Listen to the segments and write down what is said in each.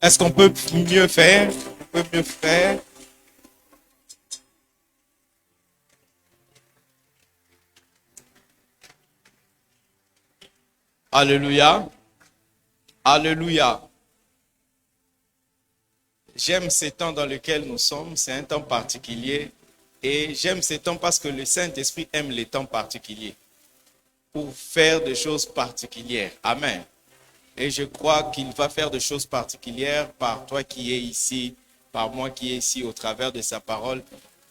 Est-ce qu'on peut mieux faire? On peut mieux faire. Alléluia. Alléluia. J'aime ces temps dans lesquels nous sommes. C'est un temps particulier. Et j'aime ces temps parce que le Saint-Esprit aime les temps particuliers pour faire des choses particulières. Amen. Et je crois qu'il va faire des choses particulières par toi qui es ici, par moi qui est ici au travers de sa parole.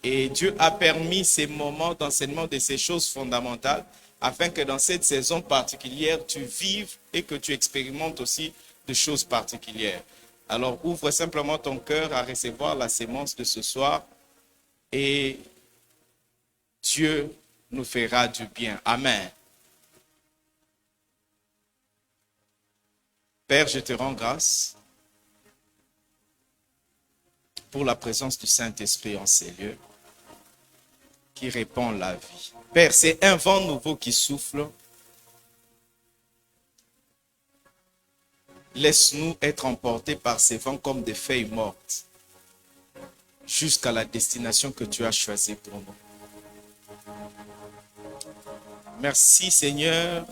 Et Dieu a permis ces moments d'enseignement de ces choses fondamentales afin que dans cette saison particulière, tu vives et que tu expérimentes aussi des choses particulières. Alors ouvre simplement ton cœur à recevoir la sémence de ce soir et Dieu nous fera du bien. Amen. Père, je te rends grâce pour la présence du Saint-Esprit en ces lieux qui répand la vie. Père, c'est un vent nouveau qui souffle. Laisse-nous être emportés par ces vents comme des feuilles mortes jusqu'à la destination que tu as choisie pour nous. Merci Seigneur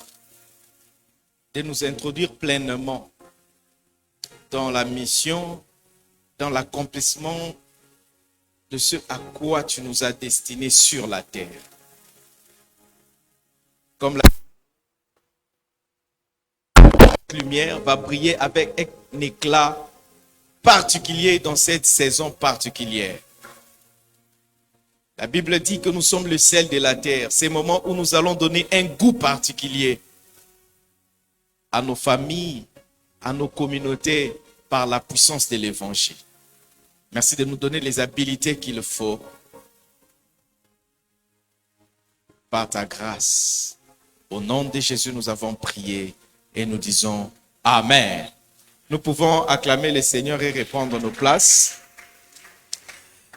de nous introduire pleinement dans la mission, dans l'accomplissement de ce à quoi tu nous as destinés sur la terre. Comme la lumière va briller avec un éclat particulier dans cette saison particulière. La Bible dit que nous sommes le sel de la terre. Ces moments où nous allons donner un goût particulier à nos familles, à nos communautés, par la puissance de l'évangile. Merci de nous donner les habilités qu'il faut par ta grâce. Au nom de Jésus, nous avons prié et nous disons Amen. Nous pouvons acclamer le Seigneur et répondre nos places.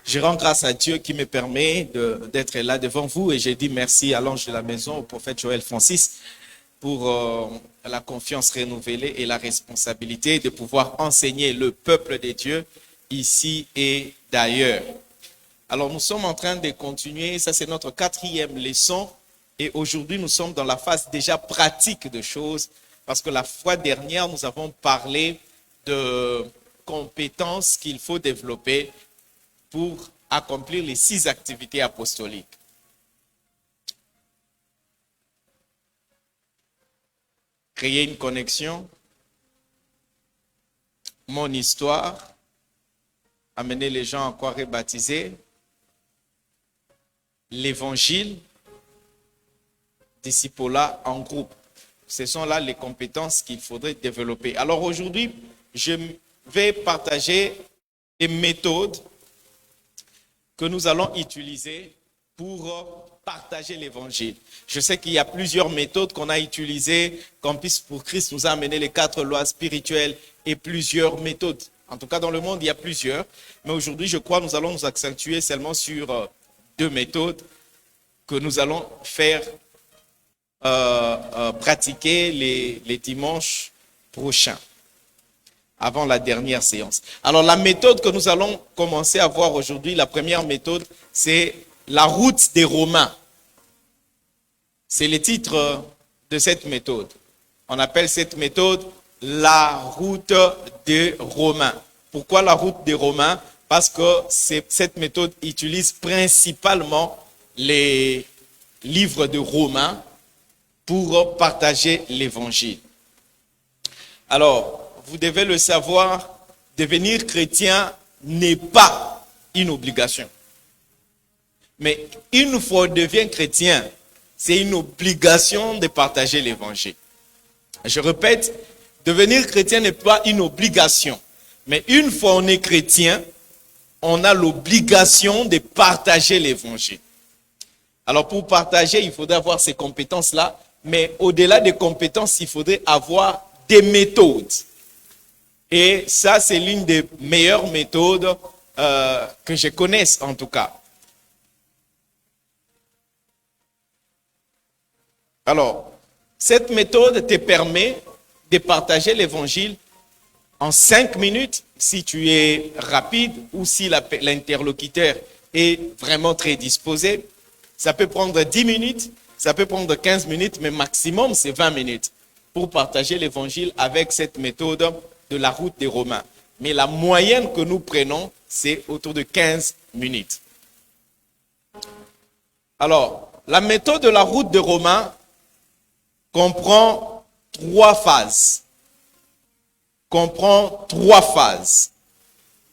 Je rends grâce à Dieu qui me permet d'être là devant vous et j'ai dit merci à l'ange de la maison, au prophète Joël Francis, pour la confiance renouvelée et la responsabilité de pouvoir enseigner le peuple de Dieu ici et d'ailleurs. Alors nous sommes en train de continuer, ça c'est notre 4e leçon et aujourd'hui nous sommes dans la phase déjà pratique de choses parce que la fois dernière nous avons parlé de compétences qu'il faut développer pour accomplir les 6 activités apostoliques. Créer une connexion, mon histoire, amener les gens à croire et baptiser, l'évangile, discipolat en groupe. Ce sont là les compétences qu'il faudrait développer. Alors aujourd'hui, je vais partager des méthodes que nous allons utiliser pour partager l'évangile. Je sais qu'il y a plusieurs méthodes qu'on a utilisées. Campus pour Christ nous a amené les 4 lois spirituelles et plusieurs méthodes. En tout cas, dans le monde, il y a plusieurs. Mais aujourd'hui, je crois que nous allons nous accentuer seulement sur 2 méthodes que nous allons faire pratiquer les dimanches prochains, avant la dernière séance. Alors, la méthode que nous allons commencer à voir aujourd'hui, la première méthode, c'est la route des Romains. C'est le titre de cette méthode. On appelle cette méthode la route des Romains. Pourquoi la route des Romains? Parce que cette méthode utilise principalement les livres de Romains pour partager l'évangile. Alors, vous devez le savoir, devenir chrétien n'est pas une obligation. Mais une fois qu'on devient chrétien, c'est une obligation de partager l'évangile. Je répète, devenir chrétien n'est pas une obligation. Mais une fois on est chrétien, on a l'obligation de partager l'évangile. Alors pour partager, il faudrait avoir ces compétences-là. Mais au-delà des compétences, il faudrait avoir des méthodes. Et ça, c'est l'une des meilleures méthodes que je connaisse en tout cas. Alors, cette méthode te permet de partager l'évangile en 5 minutes, si tu es rapide ou si l'interlocuteur est vraiment très disposé. Ça peut prendre 10 minutes, ça peut prendre 15 minutes, mais maximum, c'est 20 minutes pour partager l'évangile avec cette méthode de la route des Romains. Mais la moyenne que nous prenons, c'est autour de 15 minutes. Alors, la méthode de la route des Romains comprend 3 phases. Comprend 3 phases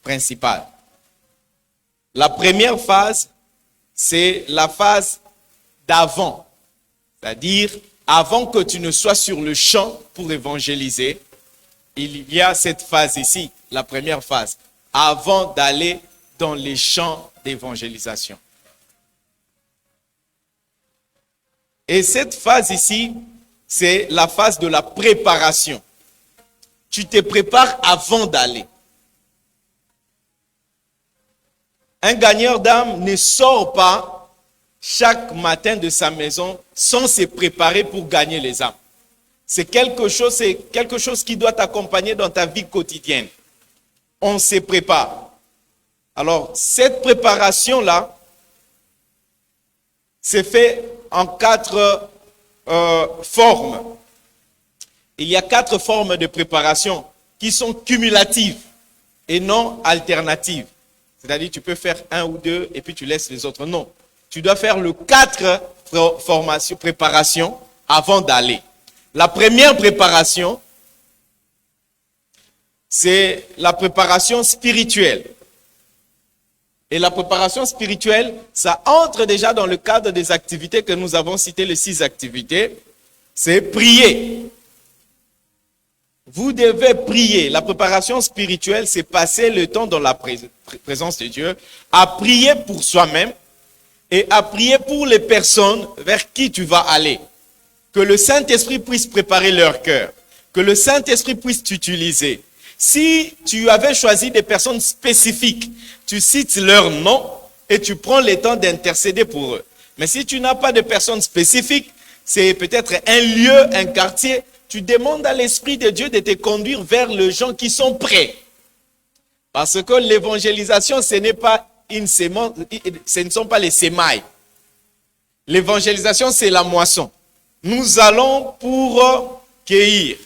principales. La première phase, c'est la phase d'avant. C'est-à-dire, avant que tu ne sois sur le champ pour évangéliser, il y a cette phase ici, la première phase, avant d'aller dans les champs d'évangélisation. Et cette phase ici, c'est la phase de la préparation. Tu te prépares avant d'aller. Un gagneur d'âme ne sort pas chaque matin de sa maison sans se préparer pour gagner les âmes. C'est quelque chose qui doit t'accompagner dans ta vie quotidienne. On se prépare. Alors, cette préparation-là, c'est fait en 4 formes. Il y a 4 formes de préparation qui sont cumulatives et non alternatives. C'est-à-dire, tu peux faire 1 ou 2 et puis tu laisses les autres. Non. Tu dois faire le 4 préparations avant d'aller. La première préparation, c'est la préparation spirituelle. Et la préparation spirituelle, ça entre déjà dans le cadre des activités que nous avons citées, les 6 activités. C'est prier. Vous devez prier. La préparation spirituelle, c'est passer le temps dans la présence de Dieu, à prier pour soi-même et à prier pour les personnes vers qui tu vas aller. Que le Saint-Esprit puisse préparer leur cœur. Que le Saint-Esprit puisse t'utiliser. Si tu avais choisi des personnes spécifiques, tu cites leur nom et tu prends le temps d'intercéder pour eux. Mais si tu n'as pas de personnes spécifiques, c'est peut-être un lieu, un quartier, tu demandes à l'Esprit de Dieu de te conduire vers les gens qui sont prêts. Parce que l'évangélisation, ce n'est pas une sémence, ce ne sont pas les sémailles. L'évangélisation, c'est la moisson. Nous allons pour cueillir.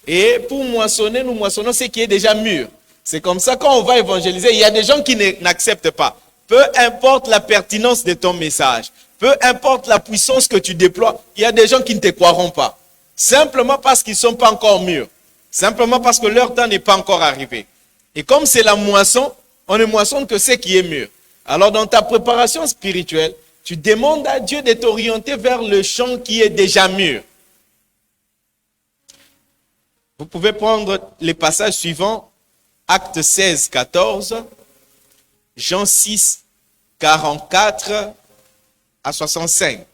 Et pour moissonner, nous moissonnons ce qui est déjà mûr. C'est comme ça, quand on va évangéliser, il y a des gens qui n'acceptent pas. Peu importe la pertinence de ton message, peu importe la puissance que tu déploies, il y a des gens qui ne te croiront pas. Simplement parce qu'ils ne sont pas encore mûrs. Simplement parce que leur temps n'est pas encore arrivé. Et comme c'est la moisson, on ne moissonne que ce qui est mûr. Alors dans ta préparation spirituelle, tu demandes à Dieu de t'orienter vers le champ qui est déjà mûr. Vous pouvez prendre les passages suivants. Actes 16, 14. Jean 6, 44 à 65.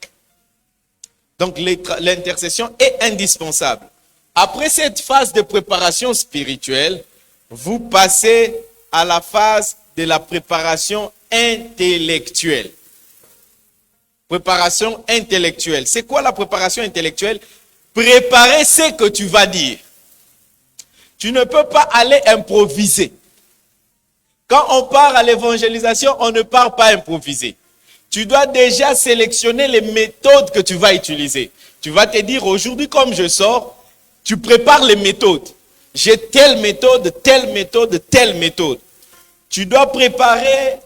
Donc l'intercession est indispensable. Après cette phase de préparation spirituelle, vous passez à la phase de la préparation intellectuelle. Préparation intellectuelle. C'est quoi la préparation intellectuelle? Préparer ce que tu vas dire. Tu ne peux pas aller improviser. Quand on part à l'évangélisation, on ne part pas improviser. Tu dois déjà sélectionner les méthodes que tu vas utiliser. Tu vas te dire, aujourd'hui, comme je sors, tu prépares les méthodes. J'ai telle méthode, telle méthode, telle méthode. Tu dois préparer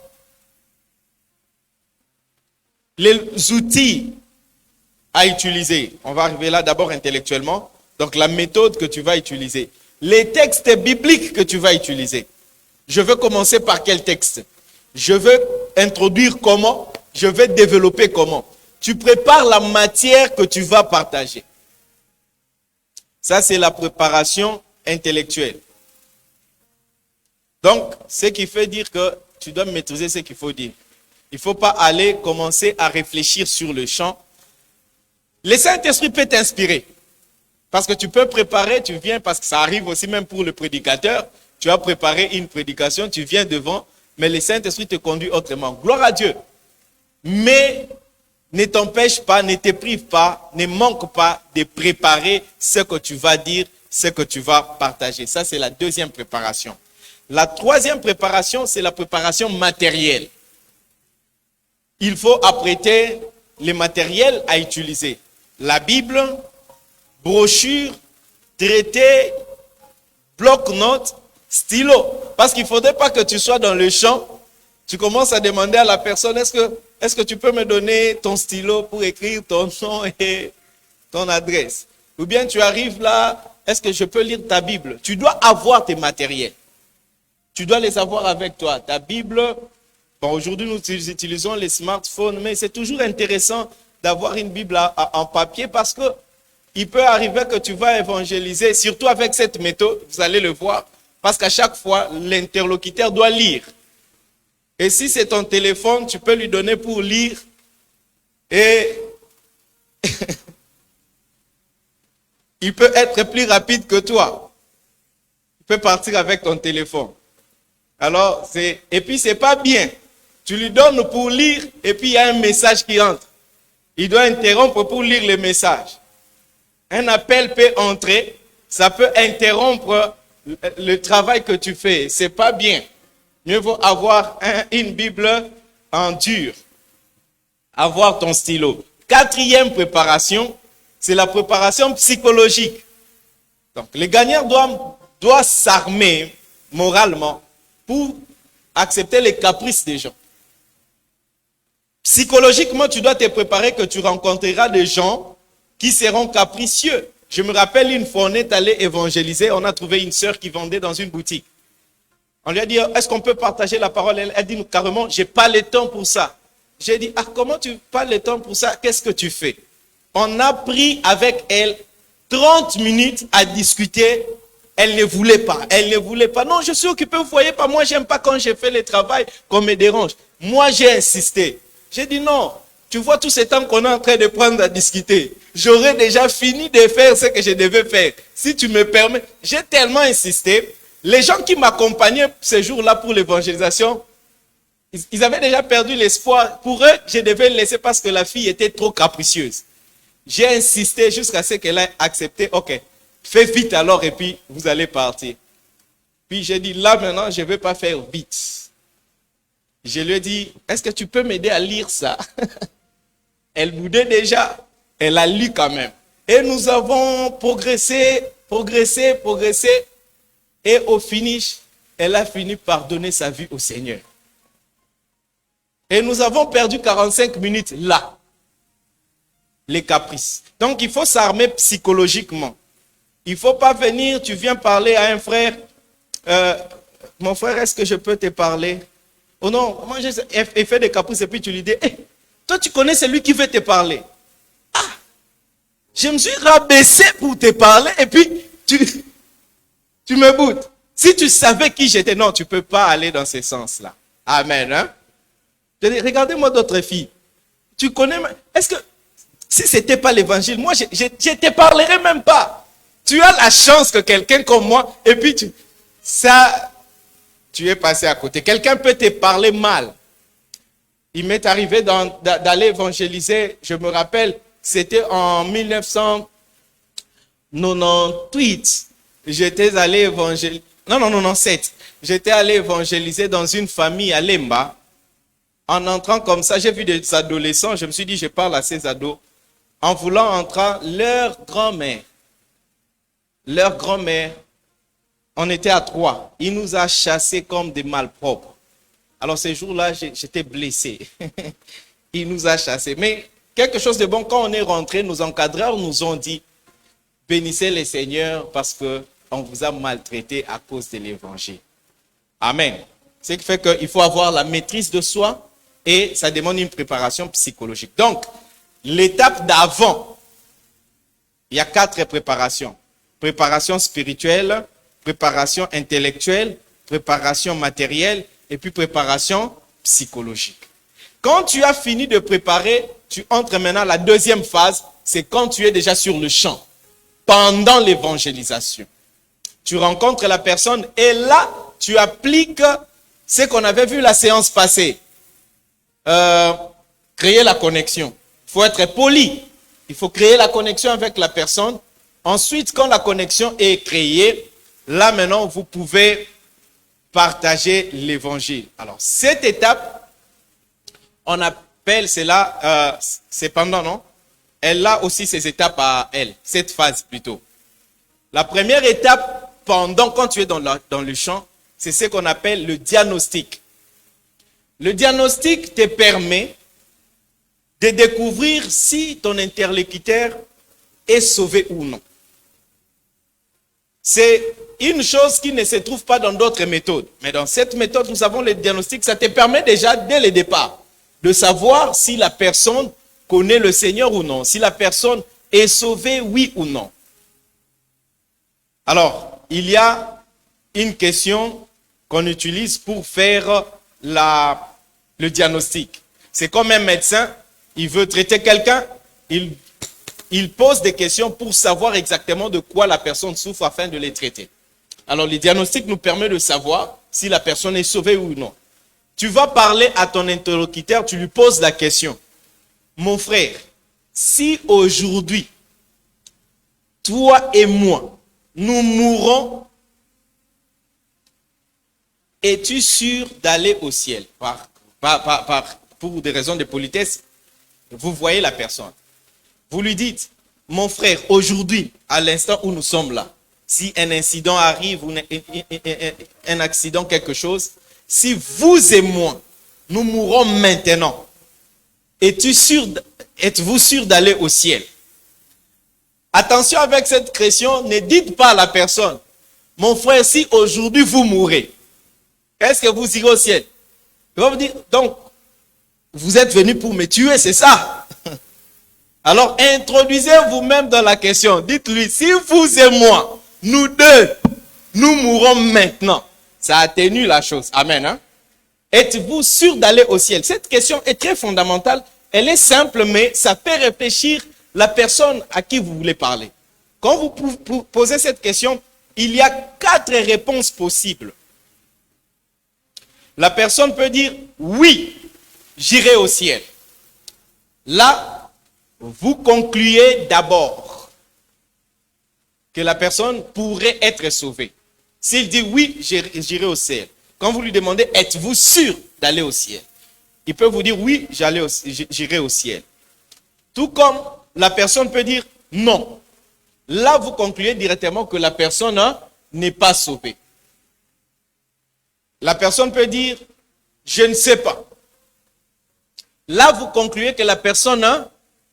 les outils à utiliser. On va arriver là d'abord intellectuellement. Donc la méthode que tu vas utiliser. Les textes bibliques que tu vas utiliser. Je veux commencer par quel texte? Je veux introduire comment? Je vais développer comment? Tu prépares la matière que tu vas partager. Ça, c'est la préparation intellectuelle. Donc, ce qui fait dire que tu dois maîtriser ce qu'il faut dire. Il ne faut pas aller commencer à réfléchir sur le champ. Le Saint-Esprit peut t'inspirer. Parce que tu peux préparer, tu viens, parce que ça arrive aussi même pour le prédicateur. Tu as préparé une prédication, tu viens devant, mais le Saint-Esprit te conduit autrement. Gloire à Dieu. Mais ne t'empêche pas, ne te prive pas, ne manque pas de préparer ce que tu vas dire ce que tu vas partager. Ça, c'est la deuxième préparation. La troisième préparation, c'est la préparation matérielle. Il faut apprêter les matériels à utiliser. La Bible, brochure, traité, bloc-notes, stylo. Parce qu'il ne faudrait pas que tu sois dans le champ. Tu commences à demander à la personne, est-ce que tu peux me donner ton stylo pour écrire ton nom et ton adresse? Ou bien tu arrives là, est-ce que je peux lire ta Bible? Tu dois avoir tes matériels. Tu dois les avoir avec toi. Ta Bible, bon, aujourd'hui nous utilisons les smartphones, mais c'est toujours intéressant d'avoir une Bible en papier parce que il peut arriver que tu vas évangéliser, surtout avec cette méthode, vous allez le voir, parce qu'à chaque fois, l'interlocuteur doit lire. Et si c'est ton téléphone, tu peux lui donner pour lire et il peut être plus rapide que toi. Il peut partir avec ton téléphone. Alors, et puis c'est pas bien. Tu lui donnes pour lire et puis il y a un message qui entre. Il doit interrompre pour lire le message. Un appel peut entrer, ça peut interrompre le travail que tu fais. C'est pas bien. Mieux vaut avoir une Bible en dur. Avoir ton stylo. Quatrième préparation, c'est la préparation psychologique. Donc, les gagnants doivent s'armer moralement pour accepter les caprices des gens. Psychologiquement, tu dois te préparer que tu rencontreras des gens qui seront capricieux. Je me rappelle une fois, on est allé évangéliser, on a trouvé une sœur qui vendait dans une boutique. On lui a dit, est-ce qu'on peut partager la parole? Elle a dit, carrément, j'ai pas le temps pour ça. J'ai dit, comment tu n'as pas le temps pour ça? Qu'est-ce que tu fais? On a pris avec elle 30 minutes à discuter. Elle ne voulait pas. Elle ne voulait pas. Non, je suis occupé, vous voyez pas. Moi, j'aime pas quand j'ai fait le travail qu'on me dérange. Moi, j'ai insisté. J'ai dit non. Tu vois tout ce temps qu'on est en train de prendre à discuter. J'aurais déjà fini de faire ce que je devais faire. Si tu me permets, j'ai tellement insisté. Les gens qui m'accompagnaient ce jour-là pour l'évangélisation, ils avaient déjà perdu l'espoir. Pour eux, je devais le laisser parce que la fille était trop capricieuse. J'ai insisté jusqu'à ce qu'elle ait accepté. Ok, fais vite alors et puis vous allez partir. Puis j'ai dit, là maintenant, je ne vais pas faire vite. Je lui ai dit, est-ce que tu peux m'aider à lire ça? Elle boudait déjà. Elle a lu quand même. Et nous avons progressé. Et au finish, elle a fini par donner sa vie au Seigneur. Et nous avons perdu 45 minutes là. Les caprices. Donc, il faut s'armer psychologiquement. Il ne faut pas venir, tu viens parler à un frère. Mon frère, est-ce que je peux te parler? Oh non, moi j'ai fait des caprices et puis tu lui dis, hey, toi tu connais celui qui veut te parler. Ah, je me suis rabaissé pour te parler et puis tu me boudes. Si tu savais qui j'étais, non, tu ne peux pas aller dans ce sens-là. Amen. Hein? Je dis, regardez-moi d'autres filles. Tu connais, est-ce que, si ce n'était pas l'évangile, moi je ne te parlerai même pas. Tu as la chance que quelqu'un comme moi, et puis tu es passé à côté. Quelqu'un peut te parler mal. Il m'est arrivé d'aller évangéliser, je me rappelle, c'était en 1998. J'étais allé évangéliser, non, 97. J'étais allé évangéliser dans une famille à Lemba. En entrant comme ça, j'ai vu des adolescents, je me suis dit, je parle à ces ados. En voulant entrer, leur grand-mère, on était à 3. Il nous a chassés comme des malpropres. Alors ces jours-là, j'étais blessé. Il nous a chassés. Mais quelque chose de bon, quand on est rentré, nos encadreurs nous ont dit, bénissez le Seigneur parce qu'on vous a maltraité à cause de l'évangile. Amen. Ce qui fait qu'il faut avoir la maîtrise de soi et ça demande une préparation psychologique. Donc, l'étape d'avant, il y a 4 préparations. Préparation spirituelle, préparation intellectuelle, préparation matérielle et puis préparation psychologique. Quand tu as fini de préparer, tu entres maintenant à la deuxième phase, c'est quand tu es déjà sur le champ, pendant l'évangélisation. Tu rencontres la personne et là, tu appliques ce qu'on avait vu la séance passée. Créer la connexion. Il faut être poli. Il faut créer la connexion avec la personne. Ensuite, quand la connexion est créée, là maintenant, vous pouvez partager l'évangile. Alors, cette étape, on appelle cela, cependant, non? Elle a aussi ses étapes à elle, cette phase plutôt. La première étape, quand tu es dans le champ, c'est ce qu'on appelle le diagnostic. Le diagnostic te permet de découvrir si ton interlocuteur est sauvé ou non. C'est une chose qui ne se trouve pas dans d'autres méthodes. Mais dans cette méthode, nous avons le diagnostic. Ça te permet déjà, dès le départ, de savoir si la personne connaît le Seigneur ou non. Si la personne est sauvée, oui ou non. Alors, il y a une question qu'on utilise pour faire le diagnostic. C'est comme un médecin, il veut traiter quelqu'un, il pose des questions pour savoir exactement de quoi la personne souffre afin de les traiter. Alors, le diagnostic nous permet de savoir si la personne est sauvée ou non. Tu vas parler à ton interlocuteur, tu lui poses la question. Mon frère, si aujourd'hui, toi et moi, nous mourrons, es-tu sûr d'aller au ciel? Pour des raisons de politesse, vous voyez la personne. Vous lui dites, mon frère, aujourd'hui, à l'instant où nous sommes là, si un incident arrive, ou un accident, quelque chose, si vous et moi, nous mourrons maintenant, êtes-vous sûr d'aller au ciel? Attention avec cette question, ne dites pas à la personne, mon frère, si aujourd'hui vous mourrez, est-ce que vous irez au ciel? Il va vous dire, donc, vous êtes venu pour me tuer, c'est ça? Alors, introduisez vous-même dans la question. Dites-lui, si vous et moi, nous deux, nous mourrons maintenant, ça atténue la chose. Amen. Hein? Êtes-vous sûr d'aller au ciel? Cette question est très fondamentale. Elle est simple, mais ça fait réfléchir la personne à qui vous voulez parler. Quand vous posez cette question, il y a 4 réponses possibles. La personne peut dire, oui, j'irai au ciel. Là, vous concluez d'abord que la personne pourrait être sauvée. S'il dit, oui, j'irai au ciel. Quand vous lui demandez, êtes-vous sûr d'aller au ciel? Il peut vous dire, oui, j'irai au ciel. Tout comme la personne peut dire, non. Là, vous concluez directement que la personne n'est pas sauvée. La personne peut dire, je ne sais pas. Là, vous concluez que la personne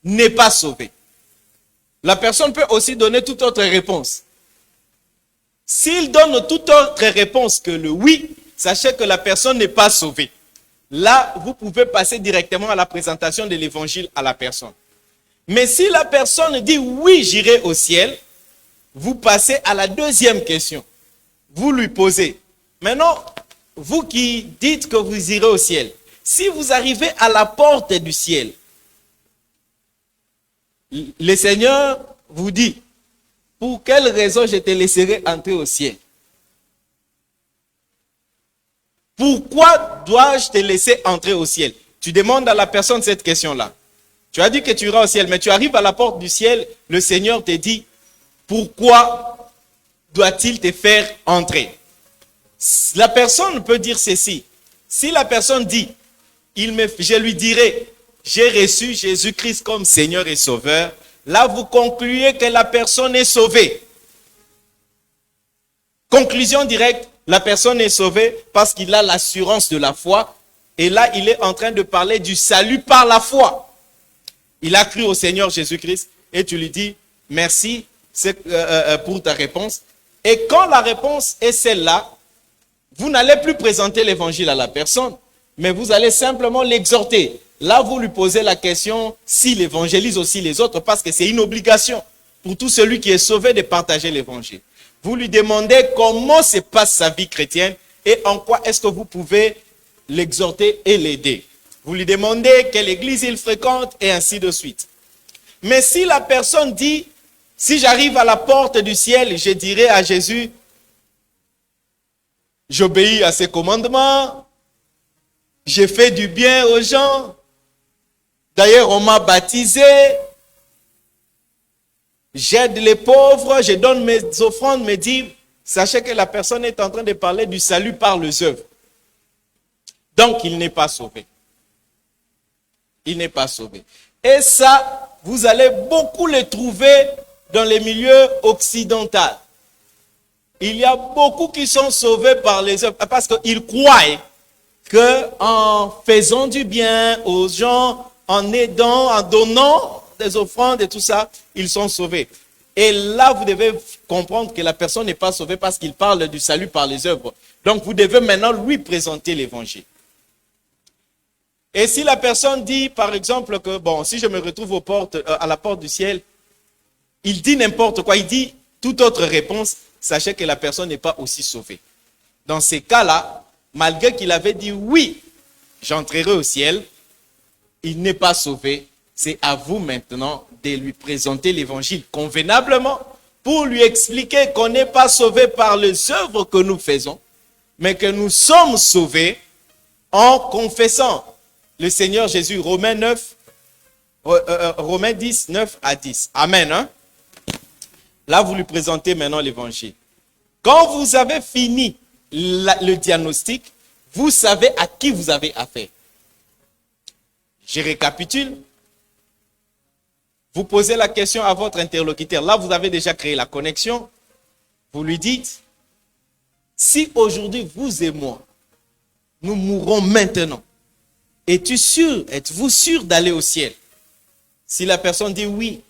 n'est pas sauvée. La personne peut aussi donner toute autre réponse. S'il donne toute autre réponse que le oui, sachez que la personne n'est pas sauvée. Là, vous pouvez passer directement à la présentation de l'évangile à la personne. Mais si la personne dit oui, j'irai au ciel, vous passez à la deuxième question. Vous lui posez, maintenant, vous qui dites que vous irez au ciel, si vous arrivez à la porte du ciel, le Seigneur vous dit, pour quelle raison je te laisserai entrer au ciel? Pourquoi dois-je te laisser entrer au ciel? Tu demandes à la personne cette question-là. Tu as dit que tu iras au ciel, mais tu arrives à la porte du ciel, le Seigneur te dit, pourquoi doit-il te faire entrer? La personne peut dire ceci. Si la personne dit, je lui dirai, j'ai reçu Jésus-Christ comme Seigneur et Sauveur, là vous concluez que la personne est sauvée. Conclusion directe, la personne est sauvée parce qu'il a l'assurance de la foi. Et là, il est en train de parler du salut par la foi. Il a cru au Seigneur Jésus-Christ et tu lui dis, merci pour ta réponse. Et quand la réponse est celle-là, vous n'allez plus présenter l'évangile à la personne, mais vous allez simplement l'exhorter. Là, vous lui posez la question s'il évangélise aussi les autres, parce que c'est une obligation pour tout celui qui est sauvé de partager l'évangile. Vous lui demandez comment se passe sa vie chrétienne et en quoi est-ce que vous pouvez l'exhorter et l'aider. Vous lui demandez quelle église il fréquente et ainsi de suite. Mais si la personne dit, si j'arrive à la porte du ciel, je dirai à Jésus, j'obéis à ses commandements, j'ai fait du bien aux gens, d'ailleurs on m'a baptisé, j'aide les pauvres, je donne mes offrandes, mes dîmes. Sachez que la personne est en train de parler du salut par les œuvres. Donc, il n'est pas sauvé. Il n'est pas sauvé. Et ça, vous allez beaucoup le trouver dans les milieux occidentaux. Il y a beaucoup qui sont sauvés par les œuvres parce qu'ils croient qu'en faisant du bien aux gens, en aidant, en donnant des offrandes et tout ça, ils sont sauvés. Et là, vous devez comprendre que la personne n'est pas sauvée parce qu'il parle du salut par les œuvres. Donc, vous devez maintenant lui présenter l'évangile. Et si la personne dit, par exemple, que, bon, si je me retrouve aux portes, à la porte du ciel, il dit n'importe quoi, il dit toute autre réponse, sachez que la personne n'est pas aussi sauvée. Dans ces cas-là, malgré qu'il avait dit oui, j'entrerai au ciel, il n'est pas sauvé. C'est à vous maintenant de lui présenter l'évangile convenablement pour lui expliquer qu'on n'est pas sauvé par les œuvres que nous faisons, mais que nous sommes sauvés en confessant le Seigneur Jésus. Romains 10, 9 à 10. Amen. Hein? Là, vous lui présentez maintenant l'évangile. Quand vous avez fini le diagnostic, vous savez à qui vous avez affaire. Je récapitule. Vous posez la question à votre interlocuteur. Là, vous avez déjà créé la connexion. Vous lui dites, si aujourd'hui vous et moi, nous mourrons maintenant, êtes-vous sûr d'aller au ciel? Si la personne dit oui,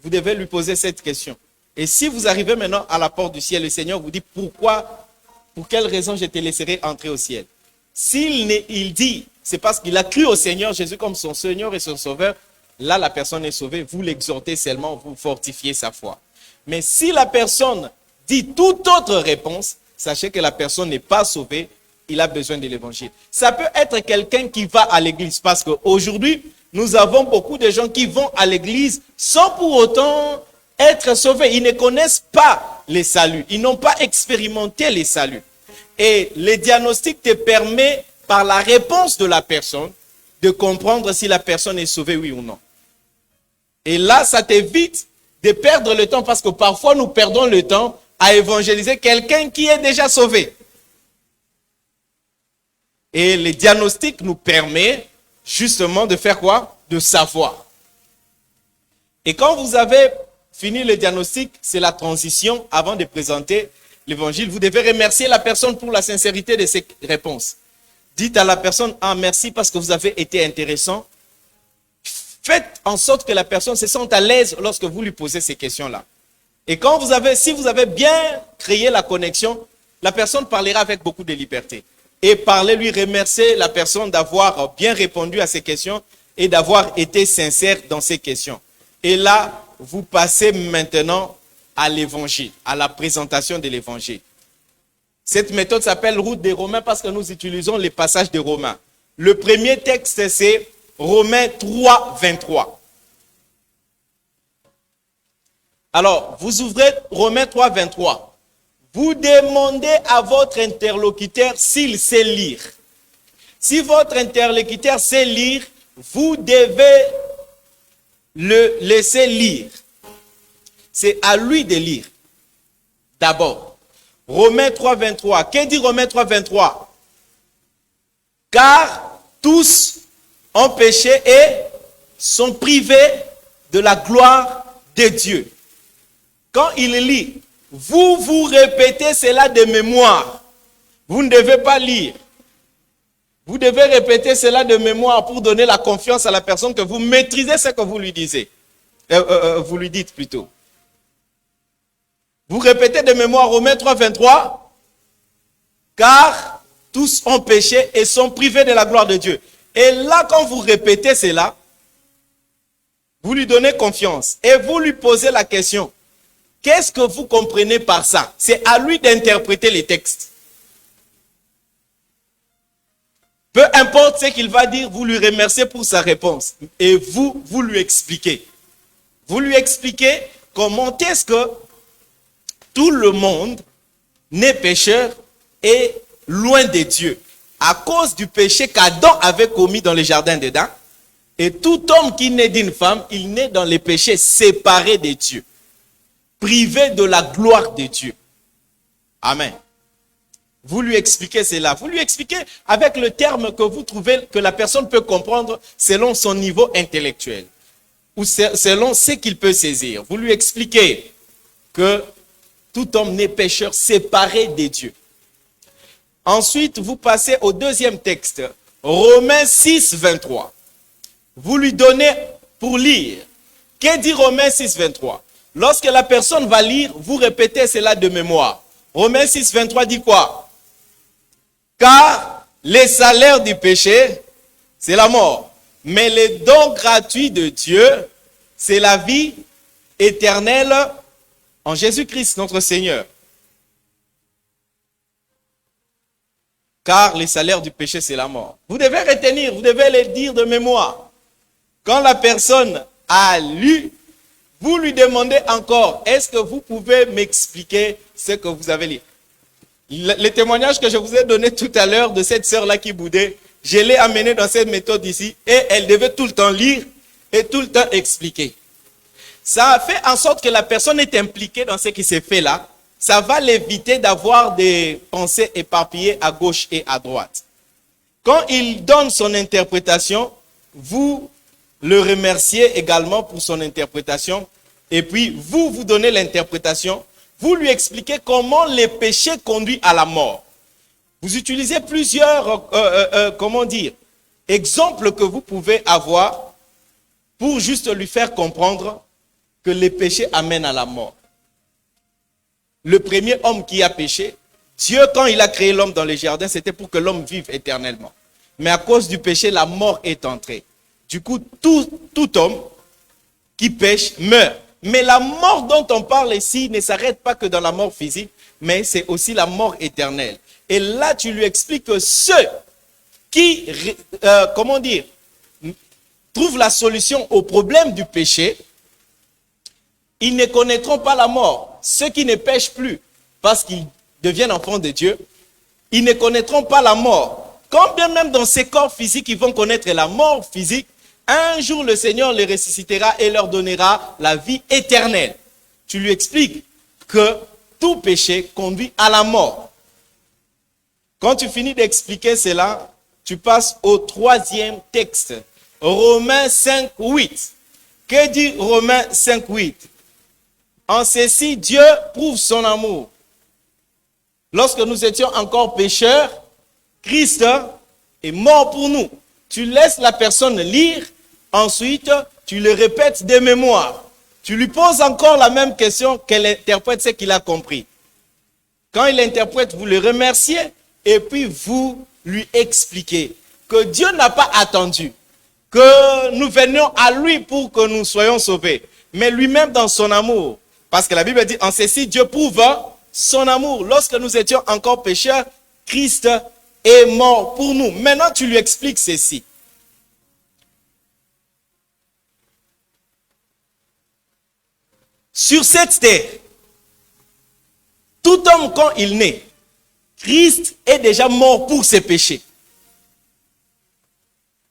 vous devez lui poser cette question. Et si vous arrivez maintenant à la porte du ciel, le Seigneur vous dit pourquoi, pour quelle raison je te laisserai entrer au ciel. Il dit, c'est parce qu'il a cru au Seigneur Jésus comme son Seigneur et son Sauveur. Là, la personne est sauvée. Vous l'exhortez seulement, vous fortifiez sa foi. Mais si la personne dit toute autre réponse, sachez que la personne n'est pas sauvée. Il a besoin de l'évangile. Ça peut être quelqu'un qui va à l'église parce qu'aujourd'hui, nous avons beaucoup de gens qui vont à l'église sans pour autant être sauvés. Ils ne connaissent pas les saluts. Ils n'ont pas expérimenté les saluts. Et le diagnostic te permet, par la réponse de la personne, de comprendre si la personne est sauvée, oui ou non. Et là, ça t'évite de perdre le temps parce que parfois, nous perdons le temps à évangéliser quelqu'un qui est déjà sauvé. Et le diagnostic nous permet justement de faire quoi? De savoir. Et quand vous avez fini le diagnostic, c'est la transition avant de présenter l'évangile. Vous devez remercier la personne pour la sincérité de ses réponses. Dites à la personne, ah merci parce que vous avez été intéressant. Faites en sorte que la personne se sente à l'aise lorsque vous lui posez ces questions-là. Et si vous avez bien créé la connexion, la personne parlera avec beaucoup de liberté. Et lui remercier la personne d'avoir bien répondu à ces questions et d'avoir été sincère dans ces questions. Et là, vous passez maintenant à l'évangile, à la présentation de l'évangile. Cette méthode s'appelle route des Romains parce que nous utilisons les passages des Romains. Le premier texte, c'est Romains 3, 23. Alors, vous ouvrez Romains 3, 23. Vous demandez à votre interlocuteur s'il sait lire. Si votre interlocuteur sait lire, vous devez le laisser lire. C'est à lui de lire. D'abord, Romains 3, 23. Que dit Romains 3, 23? Car tous ont péché et sont privés de la gloire de Dieu. Quand il lit, vous répétez cela de mémoire. Vous ne devez pas lire. Vous devez répéter cela de mémoire pour donner la confiance à la personne que vous maîtrisez ce que vous lui disiez. Vous lui dites plutôt. Vous répétez de mémoire Romains 3, 23. Car tous ont péché et sont privés de la gloire de Dieu. Et là, quand vous répétez cela, vous lui donnez confiance et vous lui posez la question. Qu'est-ce que vous comprenez par ça? C'est à lui d'interpréter les textes. Peu importe ce qu'il va dire, vous lui remerciez pour sa réponse. Et vous lui expliquez. Vous lui expliquez comment est-ce que tout le monde n'est pécheur et loin de Dieu. À cause du péché qu'Adam avait commis dans le jardin d'Éden. Et tout homme qui naît d'une femme, il naît dans les péchés séparés de Dieu. privé de la gloire de Dieu. Amen. Vous lui expliquez cela. Vous lui expliquez avec le terme que vous trouvez que la personne peut comprendre selon son niveau intellectuel ou selon ce qu'il peut saisir. Vous lui expliquez que tout homme n'est pécheur séparé de Dieu. Ensuite, vous passez au deuxième texte, Romains 6, 23. Vous lui donnez pour lire. Que dit Romains 6, 23? Lorsque la personne va lire, vous répétez cela de mémoire. Romains 6, 23 dit quoi? Car les salaires du péché, c'est la mort. Mais le don gratuit de Dieu, c'est la vie éternelle en Jésus-Christ, notre Seigneur. Car les salaires du péché, c'est la mort. Vous devez retenir, vous devez le dire de mémoire. Quand la personne a lu, vous lui demandez encore, est-ce que vous pouvez m'expliquer ce que vous avez lu? Le témoignage que je vous ai donné tout à l'heure de cette sœur-là qui boudait, je l'ai amenée dans cette méthode ici et elle devait tout le temps lire et tout le temps expliquer. Ça a fait en sorte que la personne est impliquée dans ce qui s'est fait là. Ça va l'éviter d'avoir des pensées éparpillées à gauche et à droite. Quand il donne son interprétation, vous le remerciez également pour son interprétation. Et puis, vous donnez l'interprétation. Vous lui expliquez comment le péché conduit à la mort. Vous utilisez plusieurs, exemples que vous pouvez avoir pour juste lui faire comprendre que le péché amène à la mort. Le premier homme qui a péché, Dieu, quand il a créé l'homme dans le jardin, c'était pour que l'homme vive éternellement. Mais à cause du péché, la mort est entrée. Du coup, tout homme qui pêche meurt. Mais la mort dont on parle ici ne s'arrête pas que dans la mort physique, mais c'est aussi la mort éternelle. Et là, tu lui expliques que ceux qui, trouvent la solution au problème du péché, ils ne connaîtront pas la mort. Ceux qui ne pêchent plus parce qu'ils deviennent enfants de Dieu, ils ne connaîtront pas la mort. Quand bien même dans ces corps physiques, ils vont connaître la mort physique, un jour le Seigneur les ressuscitera et leur donnera la vie éternelle. Tu lui expliques que tout péché conduit à la mort. Quand tu finis d'expliquer cela, tu passes au troisième texte. Romains 5, 8. Que dit Romains 5, 8? En ceci, Dieu prouve son amour. Lorsque nous étions encore pécheurs, Christ est mort pour nous. Tu laisses la personne lire, ensuite tu le répètes de mémoire. Tu lui poses encore la même question qu'elle interprète ce qu'il a compris. Quand il interprète, vous le remerciez et puis vous lui expliquez que Dieu n'a pas attendu que nous venions à lui pour que nous soyons sauvés, mais lui-même dans son amour. Parce que la Bible dit, en ceci, Dieu prouve son amour. Lorsque nous étions encore pécheurs, Christ est mort pour nous. Maintenant, tu lui expliques ceci. Sur cette terre, tout homme quand il naît, Christ est déjà mort pour ses péchés.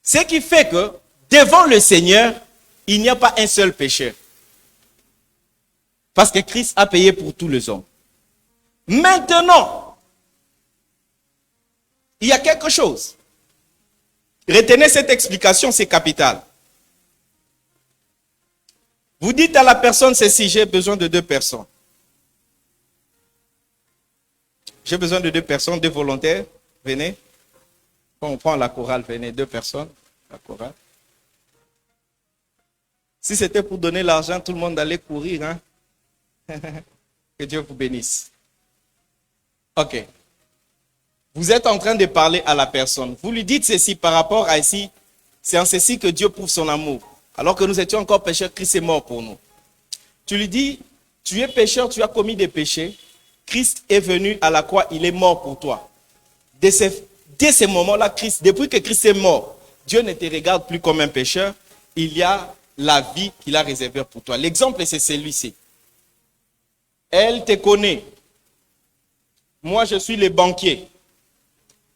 Ce qui fait que, devant le Seigneur, il n'y a pas un seul pécheur. Parce que Christ a payé pour tous les hommes. Maintenant, il y a quelque chose. Retenez cette explication, c'est capital. Vous dites à la personne ceci, j'ai besoin de 2 personnes. J'ai besoin de 2 personnes, 2 volontaires. Venez. Quand on prend la chorale, venez, 2 personnes. La chorale. Si c'était pour donner l'argent, tout le monde allait courir. Hein? Que Dieu vous bénisse. Ok. Vous êtes en train de parler à la personne. Vous lui dites ceci par rapport à ici. C'est en ceci que Dieu prouve son amour. Alors que nous étions encore pécheurs, Christ est mort pour nous. Tu lui dis, tu es pécheur, tu as commis des péchés. Christ est venu à la croix, il est mort pour toi. Dès ces moments-là, depuis que Christ est mort, Dieu ne te regarde plus comme un pécheur. Il y a la vie qu'il a réservée pour toi. L'exemple, c'est celui-ci. Elle te connaît. Moi, je suis le banquier.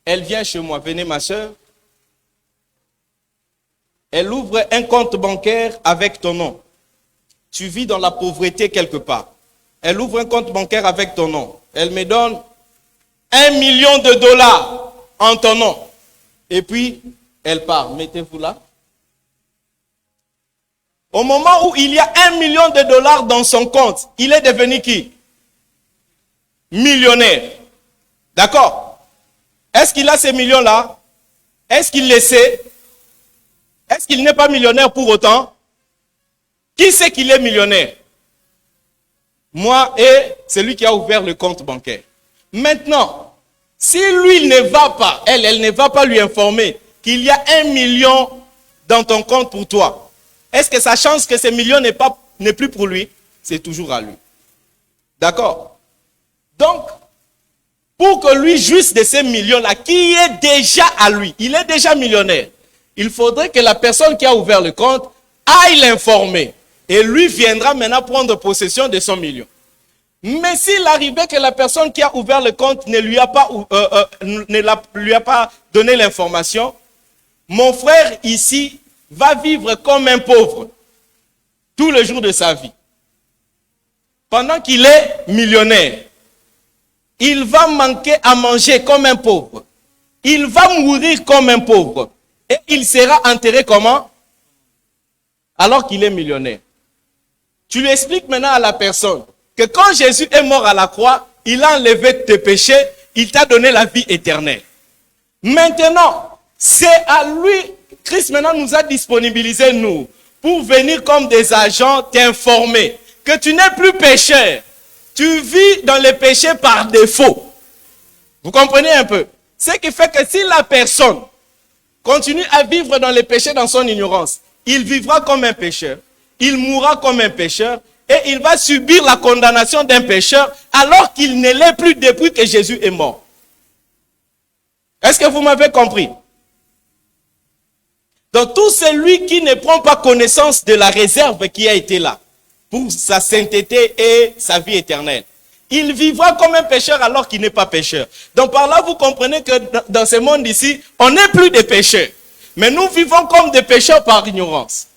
Elle vient chez moi. Venez, ma soeur. Elle ouvre un compte bancaire avec ton nom. Tu vis dans la pauvreté quelque part. Elle ouvre un compte bancaire avec ton nom. Elle me donne 1 million de dollars en ton nom. Et puis, elle part. Mettez-vous là. Au moment où il y a 1 million de dollars dans son compte, il est devenu qui? Millionnaire. D'accord? Est-ce qu'il a ces millions-là? Est-ce qu'il les sait? Est-ce qu'il n'est pas millionnaire pour autant? Qui sait qu'il est millionnaire? Moi et celui qui a ouvert le compte bancaire. Maintenant, si lui il ne va pas, elle ne va pas lui informer qu'il y a 1 million dans ton compte pour toi, est-ce que sa chance que ces millions n'est plus pour lui? C'est toujours à lui. D'accord? Donc, pour que lui jouisse de ces millions-là, qui est déjà à lui, il est déjà millionnaire, il faudrait que la personne qui a ouvert le compte aille l'informer. Et lui viendra maintenant prendre possession de son million. Mais s'il arrivait que la personne qui a ouvert le compte ne lui a pas donné l'information, mon frère ici va vivre comme un pauvre tout le jour de sa vie. Pendant qu'il est millionnaire, il va manquer à manger comme un pauvre. Il va mourir comme un pauvre. Et il sera enterré comment? Alors qu'il est millionnaire. Tu lui expliques maintenant à la personne que quand Jésus est mort à la croix, il a enlevé tes péchés, il t'a donné la vie éternelle. Maintenant, c'est à lui, Christ maintenant nous a disponibilisé nous, pour venir comme des agents t'informer que tu n'es plus pécheur. Tu vis dans les péchés par défaut. Vous comprenez un peu? Ce qui fait que si la personne continue à vivre dans les péchés dans son ignorance, il vivra comme un pécheur, il mourra comme un pécheur et il va subir la condamnation d'un pécheur alors qu'il ne l'est plus depuis que Jésus est mort. Est-ce que vous m'avez compris? Donc tout celui qui ne prend pas connaissance de la réserve qui a été là pour sa sainteté et sa vie éternelle, il vivra comme un pécheur alors qu'il n'est pas pécheur. Donc par là, vous comprenez que dans ce monde ici, on n'est plus des pécheurs. Mais nous vivons comme des pécheurs par ignorance.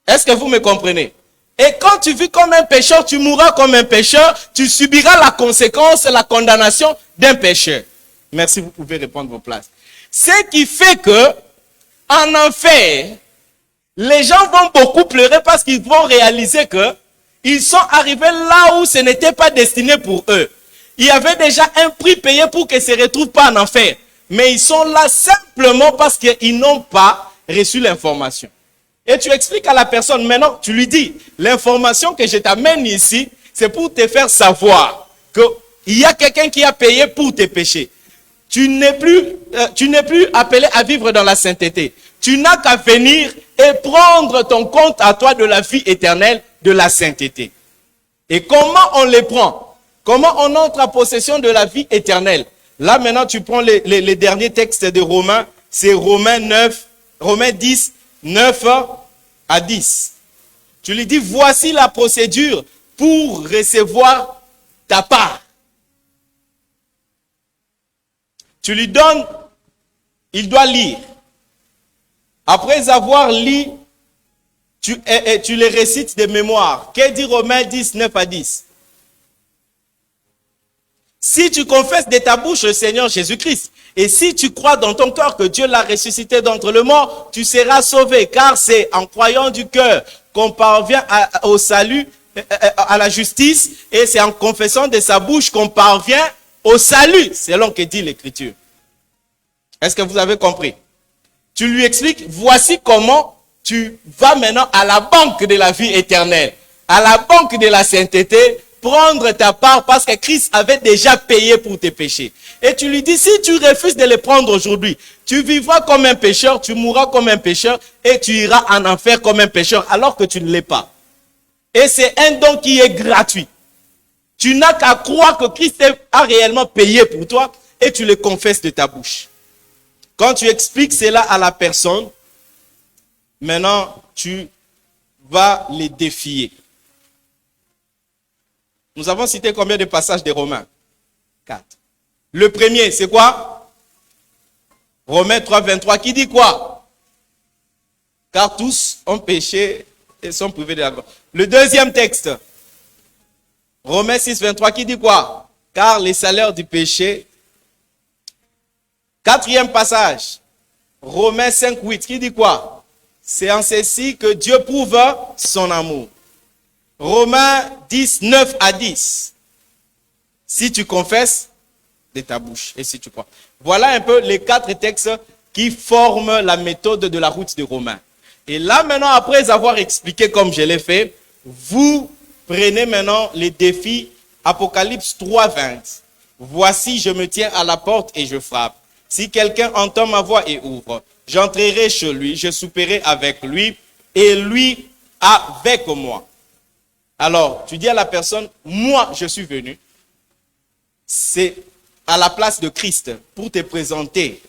Est-ce que vous me comprenez? Et quand tu vis comme un pécheur, tu mourras comme un pécheur, tu subiras la conséquence, la condamnation d'un pécheur. Merci, vous pouvez reprendre vos places. Ce qui fait que, en enfer, les gens vont beaucoup pleurer parce qu'ils vont réaliser que ils sont arrivés là où ce n'était pas destiné pour eux. Il y avait déjà un prix payé pour qu'ils ne se retrouvent pas en enfer. Mais ils sont là simplement parce qu'ils n'ont pas reçu l'information. Et tu expliques à la personne, maintenant tu lui dis, l'information que je t'amène ici, c'est pour te faire savoir qu'il y a quelqu'un qui a payé pour tes péchés. Tu n'es plus appelé à vivre dans la sainteté. Tu n'as qu'à venir et prendre ton compte à toi de la vie éternelle, de la sainteté. Et comment on les prend? Comment on entre en possession de la vie éternelle? Là maintenant tu prends les derniers textes de Romains, c'est Romains 10, 9 à 10. Tu lui dis, voici la procédure pour recevoir ta part. Tu lui donnes, il doit lire. Après avoir lu, tu les récites de mémoire. Qu'est-ce dit Romains 10, 9 à 10? Si tu confesses de ta bouche le Seigneur Jésus-Christ, et si tu crois dans ton cœur que Dieu l'a ressuscité d'entre les morts, tu seras sauvé. Car c'est en croyant du cœur qu'on parvient au salut, à la justice, et c'est en confessant de sa bouche qu'on parvient au salut, selon que dit l'Écriture. Est-ce que vous avez compris? Tu lui expliques, voici comment tu vas maintenant à la banque de la vie éternelle, à la banque de la sainteté, prendre ta part parce que Christ avait déjà payé pour tes péchés. Et tu lui dis, si tu refuses de les prendre aujourd'hui, tu vivras comme un pécheur, tu mourras comme un pécheur et tu iras en enfer comme un pécheur alors que tu ne l'es pas. Et c'est un don qui est gratuit. Tu n'as qu'à croire que Christ a réellement payé pour toi et tu le confesses de ta bouche. Quand tu expliques cela à la personne, maintenant tu vas les défier. Nous avons cité combien de passages de Romains? 4. Le premier, c'est quoi? Romains 3, 23, qui dit quoi? Car tous ont péché et sont privés de la gloire. Le deuxième texte, Romains 6, 23 qui dit quoi? Car les salaires du péché. Quatrième passage. Romains 5, 8 qui dit quoi? C'est en ceci que Dieu prouve son amour. Romains 10, 9 à 10. Si tu confesses de ta bouche et si tu crois. Voilà un peu les 4 textes qui forment la méthode de la route de Romains. Et là maintenant, après avoir expliqué comme je l'ai fait, vous prenez maintenant les défis Apocalypse 3, 20. Voici, je me tiens à la porte et je frappe. Si quelqu'un entend ma voix et ouvre, j'entrerai chez lui, je souperai avec lui et lui avec moi. Alors, tu dis à la personne, moi je suis venu. C'est à la place de Christ pour te présenter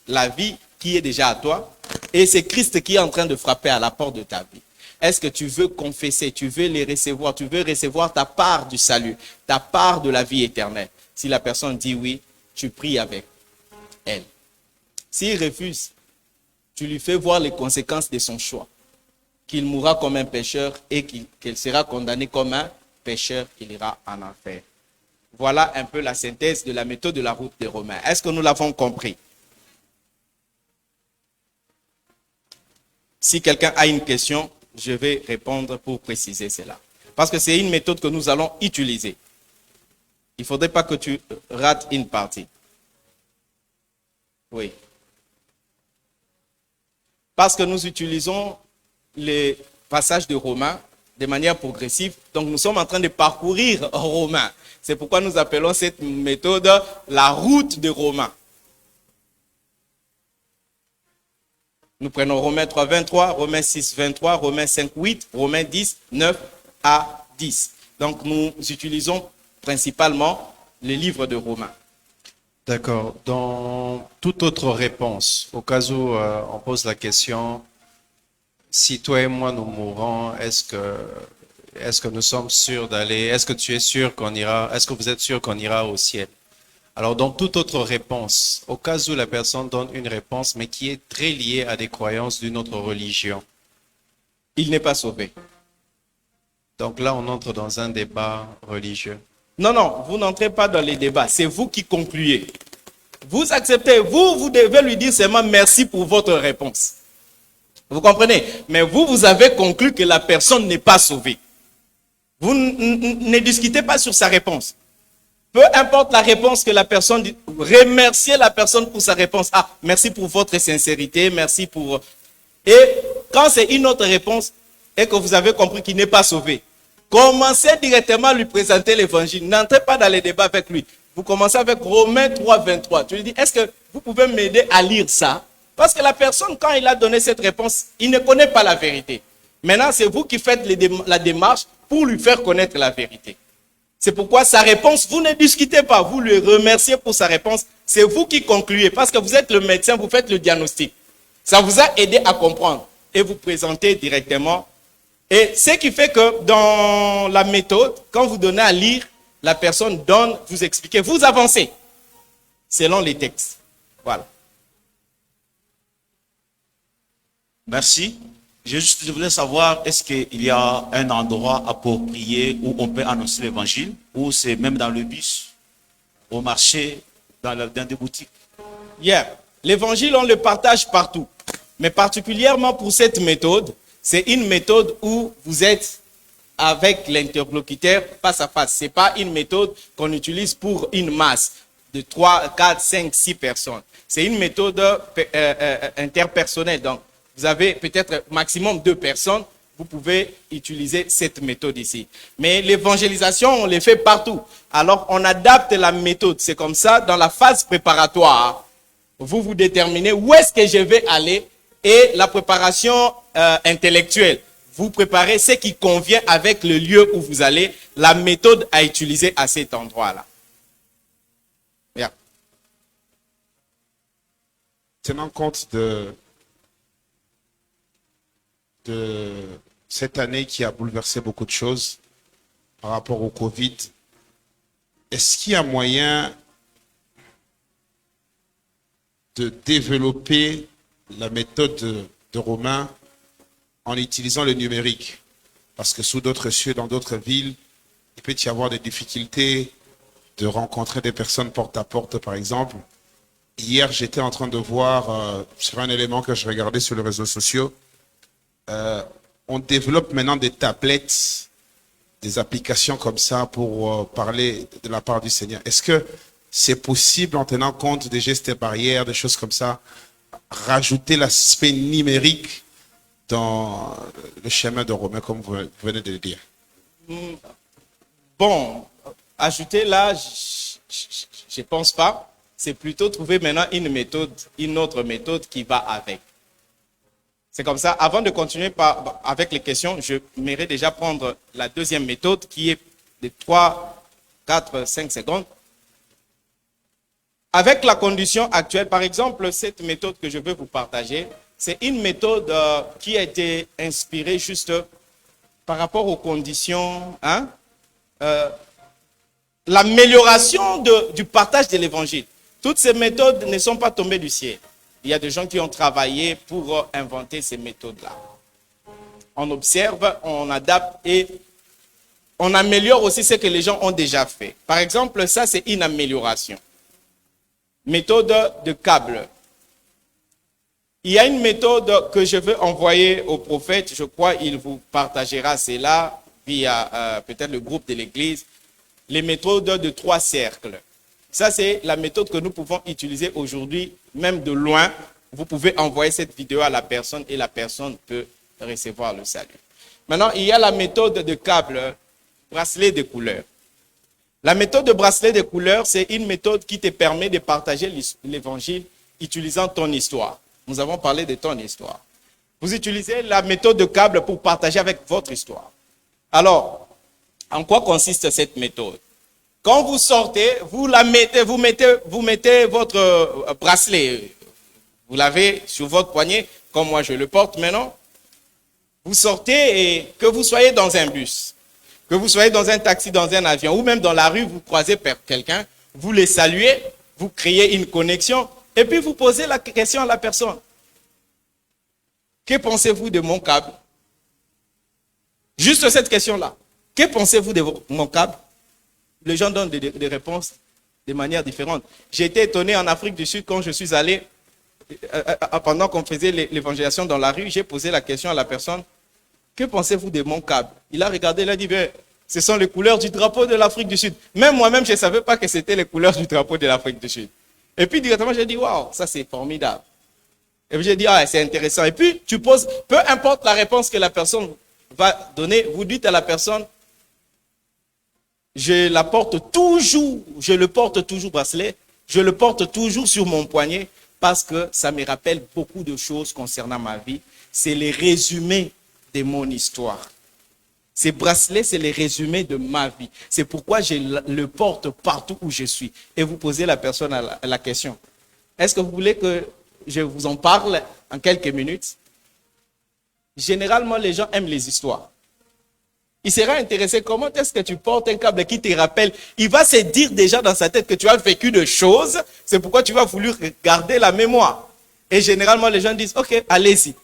la vie qui est déjà à toi. Et c'est Christ qui est en train de frapper à la porte de ta vie. Est-ce que tu veux confesser, tu veux les recevoir, tu veux recevoir ta part du salut, ta part de la vie éternelle? Si la personne dit oui, tu pries avec elle. S'il refuse, tu lui fais voir les conséquences de son choix. Qu'il mourra comme un pécheur et qu'il sera condamné comme un pécheur, qu'il ira en enfer. Voilà un peu la synthèse de la méthode de la route des Romains. Est-ce que nous l'avons compris? Si quelqu'un a une question, je vais répondre pour préciser cela. Parce que c'est une méthode que nous allons utiliser. Il ne faudrait pas que tu rates une partie. Oui. Parce que nous utilisons les passages de Romains de manière progressive. Donc nous sommes en train de parcourir Romains. C'est pourquoi nous appelons cette méthode la route de Romains. Nous prenons Romains 3, 23, Romains 6, 23, Romains 5, 8, Romains 10, 9 à 10. Donc nous utilisons principalement les livres de Romains. D'accord. Dans toute autre réponse, au cas où on pose la question, si toi et moi nous mourons, est-ce que nous sommes sûrs d'aller, est-ce que tu es sûr qu'on ira, est-ce que vous êtes sûr qu'on ira au ciel? Alors, dans toute autre réponse, au cas où la personne donne une réponse, mais qui est très liée à des croyances d'une autre religion, Il n'est pas sauvé. donc là, on entre dans un débat religieux. Non, non, vous n'entrez pas dans les débats. C'est vous qui concluez. Vous acceptez, vous devez lui dire seulement merci pour votre réponse. Vous comprenez? Mais vous avez conclu que la personne n'est pas sauvée. Vous ne discutez pas sur sa réponse. Peu importe la réponse que la personne dit, remerciez la personne pour sa réponse. Ah, merci pour votre sincérité, merci pour... Et quand c'est une autre réponse et que vous avez compris qu'il n'est pas sauvé, commencez directement à lui présenter l'évangile. N'entrez pas dans les débats avec lui. Vous commencez avec Romains 3, 23. Tu lui dis, est-ce que vous pouvez m'aider à lire ça? Parce que la personne, quand il a donné cette réponse, il ne connaît pas la vérité. Maintenant, c'est vous qui faites la démarche pour lui faire connaître la vérité. C'est pourquoi sa réponse, vous ne discutez pas, vous lui remerciez pour sa réponse. C'est vous qui concluez, parce que vous êtes le médecin, vous faites le diagnostic. Ça vous a aidé à comprendre et vous présentez directement. Et ce qui fait que dans la méthode, quand vous donnez à lire, la personne donne, vous expliquez, vous avancez selon les textes. Voilà. Merci. Je voulais savoir, est-ce qu'il y a un endroit approprié où on peut annoncer l'évangile, ou c'est même dans le bus, au marché, dans des boutiques? Yeah. L'évangile, on le partage partout. Mais particulièrement pour cette méthode, c'est une méthode où vous êtes avec l'interlocuteur face à face. Ce n'est pas une méthode qu'on utilise pour une masse de 3, 4, 5, 6 personnes. C'est une méthode interpersonnelle. Donc, vous avez peut-être maximum 2 personnes. Vous pouvez utiliser cette méthode ici. Mais l'évangélisation, on le fait partout. Alors, on adapte la méthode. C'est comme ça, dans la phase préparatoire, vous déterminez où est-ce que je vais aller et la préparation intellectuelle. Vous préparez ce qui convient avec le lieu où vous allez, la méthode à utiliser à cet endroit-là. Bien. Tenant compte de cette année qui a bouleversé beaucoup de choses par rapport au Covid, est-ce qu'il y a moyen de développer la méthode de Romain en utilisant le numérique? Parce que sous d'autres cieux, dans d'autres villes, il peut y avoir des difficultés de rencontrer des personnes porte à porte, par exemple. Hier, j'étais en train de voir sur un élément que je regardais sur les réseaux sociaux. On développe maintenant des tablettes, des applications comme ça pour parler de la part du Seigneur. Est-ce que c'est possible, en tenant compte des gestes et barrières, des choses comme ça, rajouter l'aspect numérique dans le chemin de Romain, comme vous venez de le dire? Bon, ajouter là, je ne pense pas. C'est plutôt trouver maintenant une autre méthode qui va avec. C'est comme ça. Avant de continuer avec les questions, je m'aimerais déjà prendre la deuxième méthode qui est de 3, 4, 5 secondes. Avec la condition actuelle, par exemple, cette méthode que je veux vous partager, c'est une méthode qui a été inspirée juste par rapport aux conditions, l'amélioration du partage de l'évangile. Toutes ces méthodes ne sont pas tombées du ciel. Il y a des gens qui ont travaillé pour inventer ces méthodes-là. On observe, on adapte et on améliore aussi ce que les gens ont déjà fait. Par exemple, ça, c'est une amélioration. Méthode de câble. Il y a une méthode que je veux envoyer au prophète. Je crois qu'il vous partagera cela via peut-être le groupe de l'église. Les méthodes de 3 cercles. Ça, c'est la méthode que nous pouvons utiliser aujourd'hui, même de loin. Vous pouvez envoyer cette vidéo à la personne et la personne peut recevoir le salut. Maintenant, il y a la méthode de câble, bracelet de couleurs. La méthode de bracelet de couleurs, c'est une méthode qui te permet de partager l'évangile utilisant ton histoire. Nous avons parlé de ton histoire. Vous utilisez la méthode de câble pour partager avec votre histoire. Alors, en quoi consiste cette méthode? Quand vous sortez, vous mettez votre bracelet. Vous l'avez sur votre poignet, comme moi je le porte maintenant. Vous sortez et que vous soyez dans un bus, que vous soyez dans un taxi, dans un avion, ou même dans la rue, vous croisez quelqu'un, vous les saluez, vous créez une connexion, et puis vous posez la question à la personne. Que pensez-vous de mon câble? Juste cette question-là. Que pensez-vous de mon câble? Les gens donnent des réponses de manière différente. J'ai été étonné en Afrique du Sud quand je suis allé, pendant qu'on faisait l'évangélisation dans la rue, j'ai posé la question à la personne, que pensez-vous de mon câble? Il a regardé, il a dit, ce sont les couleurs du drapeau de l'Afrique du Sud. Même moi-même, je ne savais pas que c'était les couleurs du drapeau de l'Afrique du Sud. Et puis directement, j'ai dit, waouh, ça c'est formidable. Et puis j'ai dit, ah, c'est intéressant. Et puis tu poses, peu importe la réponse que la personne va donner, vous dites à la personne, je le porte toujours bracelet, je le porte toujours sur mon poignet parce que ça me rappelle beaucoup de choses concernant ma vie. C'est les résumés de mon histoire. Ces bracelets, c'est les résumés de ma vie. C'est pourquoi je le porte partout où je suis. Et vous posez la personne à la question. Est-ce que vous voulez que je vous en parle en quelques minutes? Généralement, les gens aiment les histoires. Il sera intéressé, comment est-ce que tu portes un câble qui te rappelle? Il va se dire déjà dans sa tête que tu as vécu de choses. C'est pourquoi tu vas vouloir garder la mémoire. Et généralement, les gens disent, ok, allez-y.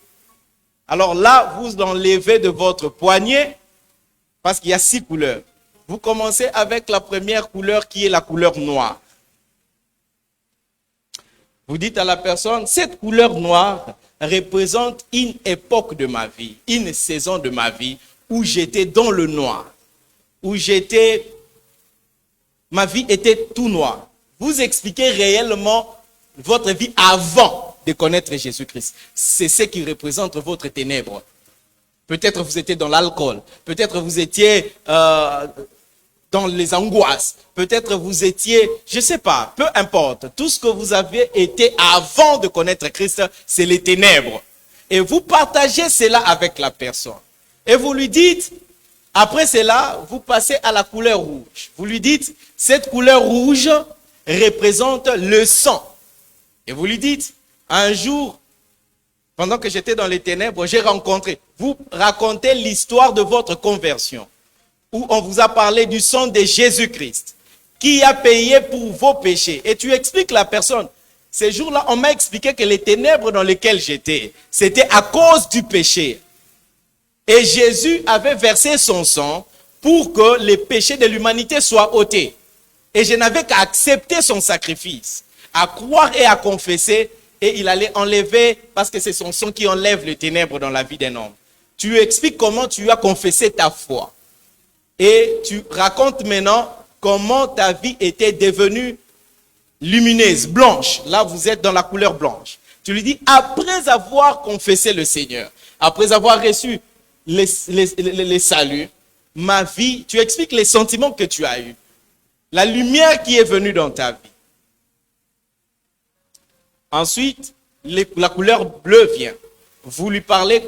Alors là, vous l'enlevez de votre poignet parce qu'il y a 6 couleurs. Vous commencez avec la première couleur qui est la couleur noire. Vous dites à la personne, cette couleur noire représente une époque de ma vie, une saison de ma vie où j'étais dans le noir, où ma vie était tout noire. Vous expliquez réellement votre vie avant de connaître Jésus-Christ. C'est ce qui représente votre ténèbre. Peut-être vous étiez dans l'alcool, peut-être vous étiez dans les angoisses, peut-être vous étiez, je ne sais pas, peu importe. Tout ce que vous avez été avant de connaître Christ, c'est les ténèbres. Et vous partagez cela avec la personne. Et vous lui dites, après cela, vous passez à la couleur rouge. Vous lui dites, cette couleur rouge représente le sang. Et vous lui dites, un jour, pendant que j'étais dans les ténèbres, j'ai rencontré. Vous racontez l'histoire de votre conversion, où on vous a parlé du sang de Jésus-Christ, qui a payé pour vos péchés. Et tu expliques la personne. Ces jours-là, on m'a expliqué que les ténèbres dans lesquelles j'étais, c'était à cause du péché. Et Jésus avait versé son sang pour que les péchés de l'humanité soient ôtés. Et je n'avais qu'à accepter son sacrifice, à croire et à confesser, et il allait enlever, parce que c'est son sang qui enlève les ténèbres dans la vie d'un homme. Tu lui expliques comment tu as confessé ta foi. Et tu racontes maintenant comment ta vie était devenue lumineuse, blanche. Là, vous êtes dans la couleur blanche. Tu lui dis, après avoir confessé le Seigneur, après avoir reçu les saluts, ma vie, tu expliques les sentiments que tu as eus, la lumière qui est venue dans ta vie. Ensuite, la couleur bleue vient. Vous lui parlez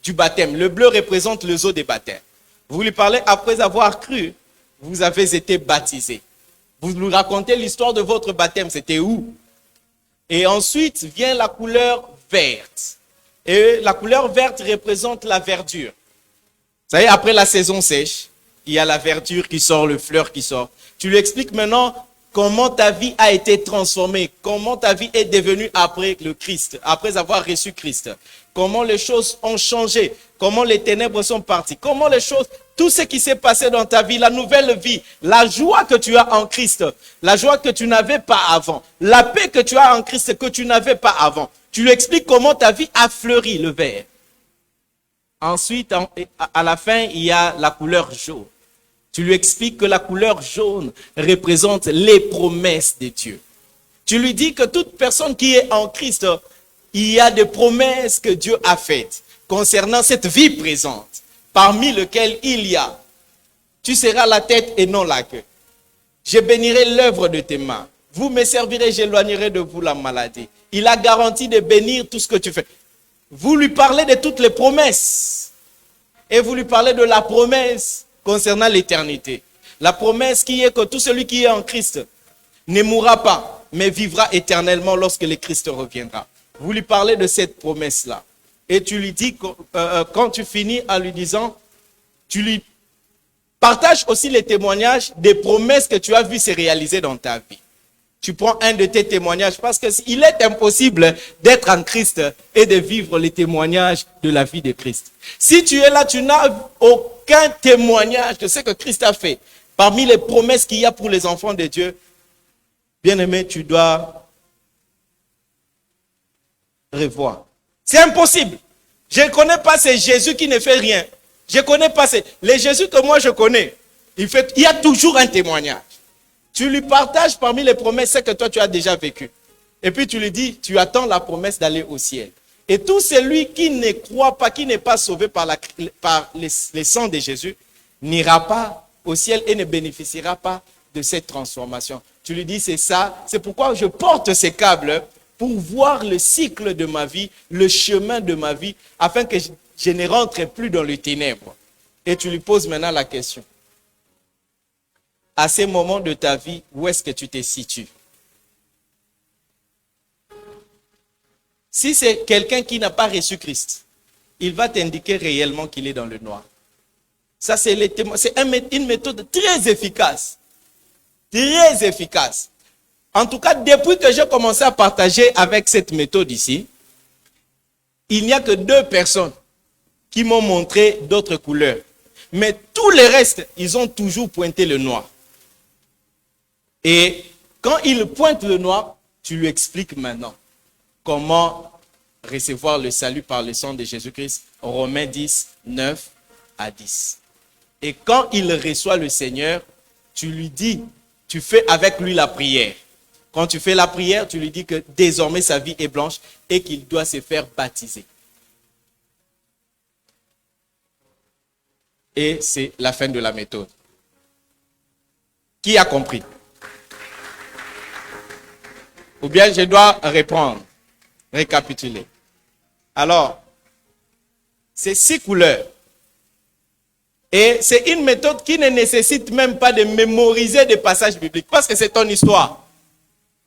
du baptême. Le bleu représente les eaux des baptêmes. Vous lui parlez, après avoir cru, vous avez été baptisé. Vous lui racontez l'histoire de votre baptême, c'était où? Et ensuite vient la couleur verte. Et la couleur verte représente la verdure. Vous savez, après la saison sèche, il y a la verdure qui sort, le fleur qui sort. Tu lui expliques maintenant comment ta vie a été transformée, comment ta vie est devenue après le Christ, après avoir reçu Christ. Comment les choses ont changé, comment les ténèbres sont parties, comment les choses, tout ce qui s'est passé dans ta vie, la nouvelle vie, la joie que tu as en Christ, la joie que tu n'avais pas avant, la paix que tu as en Christ que tu n'avais pas avant. Tu lui expliques comment ta vie a fleuri, le vert. Ensuite, à la fin, il y a la couleur jaune. Tu lui expliques que la couleur jaune représente les promesses de Dieu. Tu lui dis que toute personne qui est en Christ, il y a des promesses que Dieu a faites concernant cette vie présente, parmi lesquelles il y a, tu seras la tête et non la queue. Je bénirai l'œuvre de tes mains. Vous me servirez, j'éloignerai de vous la maladie. Il a garanti de bénir tout ce que tu fais. Vous lui parlez de toutes les promesses. Et vous lui parlez de la promesse concernant l'éternité. La promesse qui est que tout celui qui est en Christ ne mourra pas, mais vivra éternellement lorsque le Christ reviendra. Vous lui parlez de cette promesse-là. Et tu lui dis, quand tu finis en lui disant, tu lui partages aussi les témoignages des promesses que tu as vues se réaliser dans ta vie. Tu prends un de tes témoignages parce qu'il est impossible d'être en Christ et de vivre les témoignages de la vie de Christ. Si tu es là, tu n'as aucun témoignage de ce que Christ a fait. Parmi les promesses qu'il y a pour les enfants de Dieu, bien-aimé, tu dois revoir. C'est impossible. Je ne connais pas ce Jésus qui ne fait rien. Je ne connais pas les Jésus que moi je connais. Il y a toujours un témoignage. Tu lui partages parmi les promesses ce que toi tu as déjà vécu. Et puis tu lui dis, tu attends la promesse d'aller au ciel. Et tout celui qui ne croit pas, qui n'est pas sauvé par les sangs de Jésus, n'ira pas au ciel et ne bénéficiera pas de cette transformation. Tu lui dis, c'est ça, c'est pourquoi je porte ces câbles pour voir le cycle de ma vie, le chemin de ma vie, afin que je ne rentre plus dans les ténèbres. Et tu lui poses maintenant la question. À ces moments de ta vie, où est-ce que tu te situes? Si c'est quelqu'un qui n'a pas reçu Christ, il va t'indiquer réellement qu'il est dans le noir. Ça, c'est une méthode très efficace. Très efficace. En tout cas, depuis que j'ai commencé à partager avec cette méthode ici, il n'y a que 2 personnes qui m'ont montré d'autres couleurs. Mais tous les restes, ils ont toujours pointé le noir. Et quand il pointe le noir, tu lui expliques maintenant comment recevoir le salut par le sang de Jésus-Christ. Romains 10, 9 à 10. Et quand il reçoit le Seigneur, tu lui dis, tu fais avec lui la prière. Quand tu fais la prière, tu lui dis que désormais sa vie est blanche et qu'il doit se faire baptiser. Et c'est la fin de la méthode. Qui a compris? Ou bien je dois reprendre, récapituler. Alors, c'est 6 couleurs. Et c'est une méthode qui ne nécessite même pas de mémoriser des passages bibliques. Parce que c'est ton histoire.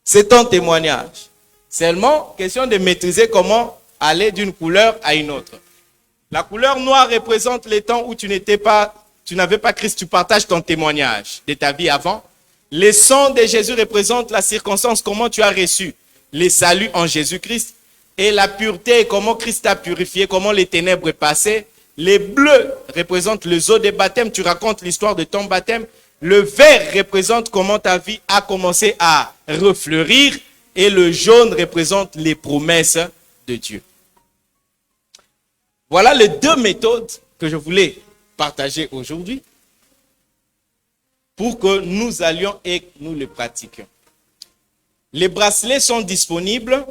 C'est ton témoignage. Seulement, question de maîtriser comment aller d'une couleur à une autre. La couleur noire représente les temps où tu n'avais pas Christ, tu partages ton témoignage de ta vie avant. Le sang de Jésus représente la circonstance, comment tu as reçu les saluts en Jésus-Christ. Et la pureté, comment Christ t'a purifié, comment les ténèbres est passées. Les bleus représentent les eaux des baptêmes. Tu racontes l'histoire de ton baptême. Le vert représente comment ta vie a commencé à refleurir. Et le jaune représente les promesses de Dieu. Voilà les deux méthodes que je voulais partager aujourd'hui pour que nous allions et nous les pratiquions. Les bracelets sont disponibles.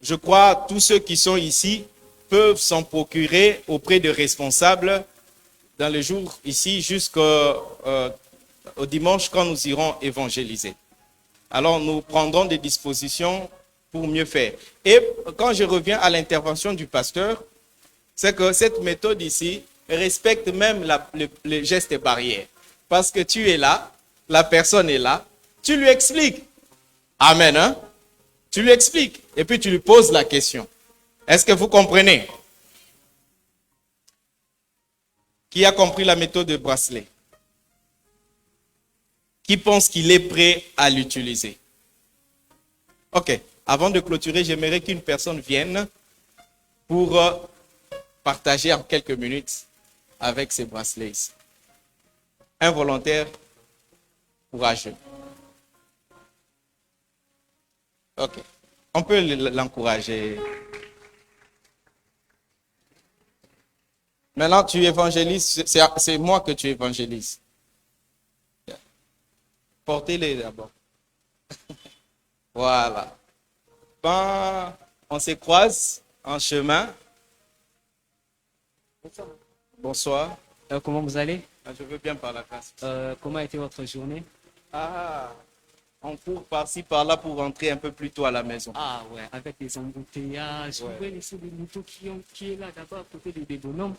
Je crois que tous ceux qui sont ici peuvent s'en procurer auprès de responsables dans les jours ici jusqu'au dimanche quand nous irons évangéliser. Alors nous prendrons des dispositions pour mieux faire. Et quand je reviens à l'intervention du pasteur, c'est que cette méthode ici respecte même les gestes barrières. Parce que tu es là, la personne est là, tu lui expliques. Amen, hein? Tu lui expliques et puis tu lui poses la question. Est-ce que vous comprenez? Qui a compris la méthode de bracelet? Qui pense qu'il est prêt à l'utiliser? Ok. Avant de clôturer, j'aimerais qu'une personne vienne pour partager en quelques minutes avec ces bracelets ici. Un volontaire courageux. Ok. On peut l'encourager. Maintenant, tu évangélises. C'est moi que tu évangélises. Portez-les d'abord. Voilà. Quand on se croise en chemin. Bonsoir. Comment vous allez? Je veux bien par la classe. Comment a été votre journée? On court par-ci, par-là pour rentrer un peu plus tôt à la maison. Ah ouais, avec les embouteillages, vous pouvez laisser des motos qui est là d'abord à côté des bonhommes.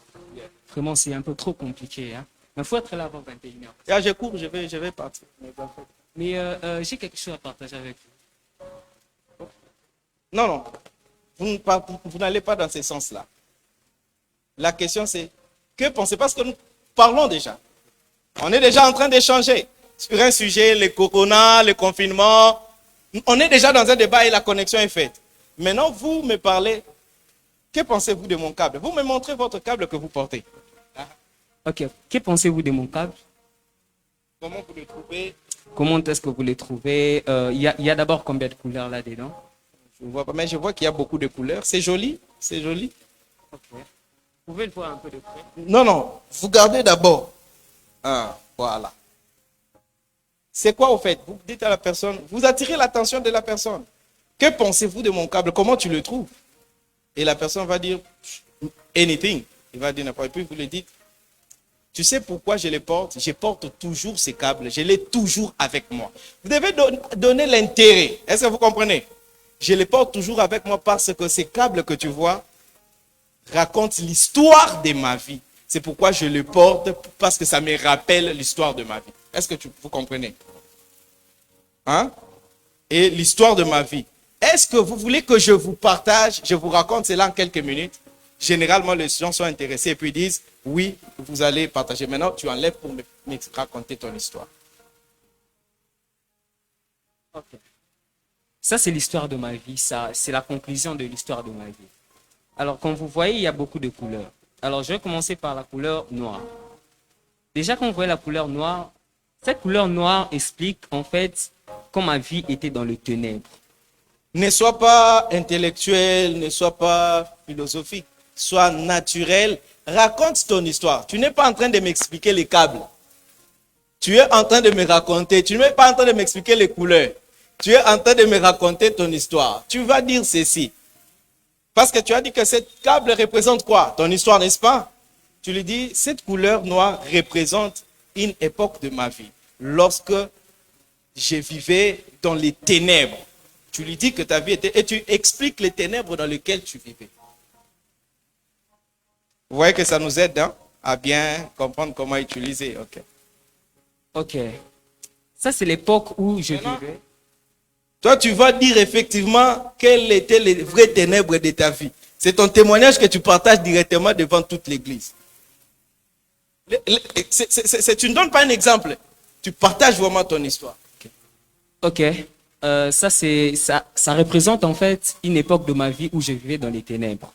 Vraiment, c'est un peu trop compliqué. Hein? Mais il faut être là avant 21h. Je cours, je vais partir. Mais j'ai quelque chose à partager avec vous. Non. Vous n'allez pas dans ce sens-là. La question c'est, que pensez-vous? Parce que nous parlons déjà. On est déjà en train d'échanger sur un sujet, le corona, le confinement. On est déjà dans un débat et la connexion est faite. Maintenant, vous me parlez. Que pensez-vous de mon câble? Vous me montrez votre câble que vous portez. Ok. Que pensez-vous de mon câble? Comment vous le trouvez? Comment est-ce que vous le trouvez? Il y a d'abord combien de couleurs là-dedans? Je ne vois pas, mais je vois qu'il y a beaucoup de couleurs. C'est joli. C'est joli. Ok. Vous pouvez le voir un peu de près? Non. Vous gardez d'abord. Voilà. C'est quoi au fait? Vous dites à la personne, vous attirez l'attention de la personne. Que pensez-vous de mon câble? Comment tu le trouves? Et la personne va dire anything. Il va dire n'importe quoi. Et puis vous lui dites, tu sais pourquoi je les porte? Je porte toujours ces câbles. Je les toujours avec moi. Vous devez donner l'intérêt. Est-ce que vous comprenez? Je les porte toujours avec moi parce que ces câbles que tu vois racontent l'histoire de ma vie. C'est pourquoi je les porte, parce que ça me rappelle l'histoire de ma vie. Est-ce que vous comprenez? Hein? Et l'histoire de ma vie. Est-ce que vous voulez que je vous partage, je vous raconte cela en quelques minutes? Généralement, les gens sont intéressés et puis disent, oui, vous allez partager. Maintenant, tu enlèves pour me raconter ton histoire. Ok. Ça, c'est l'histoire de ma vie. Ça, c'est la conclusion de l'histoire de ma vie. Alors, comme vous voyez, il y a beaucoup de couleurs. Alors, je vais commencer par la couleur noire. Déjà, quand vous voyez la couleur noire, cette couleur noire explique en fait quand ma vie était dans le ténèbre. Ne sois pas intellectuel, ne sois pas philosophique, sois naturel. Raconte ton histoire. Tu n'es pas en train de m'expliquer les câbles. Tu es en train de me raconter. Tu n'es pas en train de m'expliquer les couleurs. Tu es en train de me raconter ton histoire. Tu vas dire ceci. Parce que tu as dit que cette câble représente quoi? Ton histoire, n'est-ce pas? Tu lui dis, cette couleur noire représente une époque de ma vie. Lorsque je vivais dans les ténèbres. Tu lui dis que ta vie était... Et tu expliques les ténèbres dans lesquelles tu vivais. Vous voyez que ça nous aide hein, à bien comprendre comment utiliser. Ok. Ça, c'est l'époque où je vivais. Toi, tu vas dire effectivement quelles étaient les vraies ténèbres de ta vie. C'est ton témoignage que tu partages directement devant toute l'église. Tu ne donnes pas un exemple. Tu partages vraiment ton histoire. Ok. Ça représente en fait une époque de ma vie où je vivais dans les ténèbres.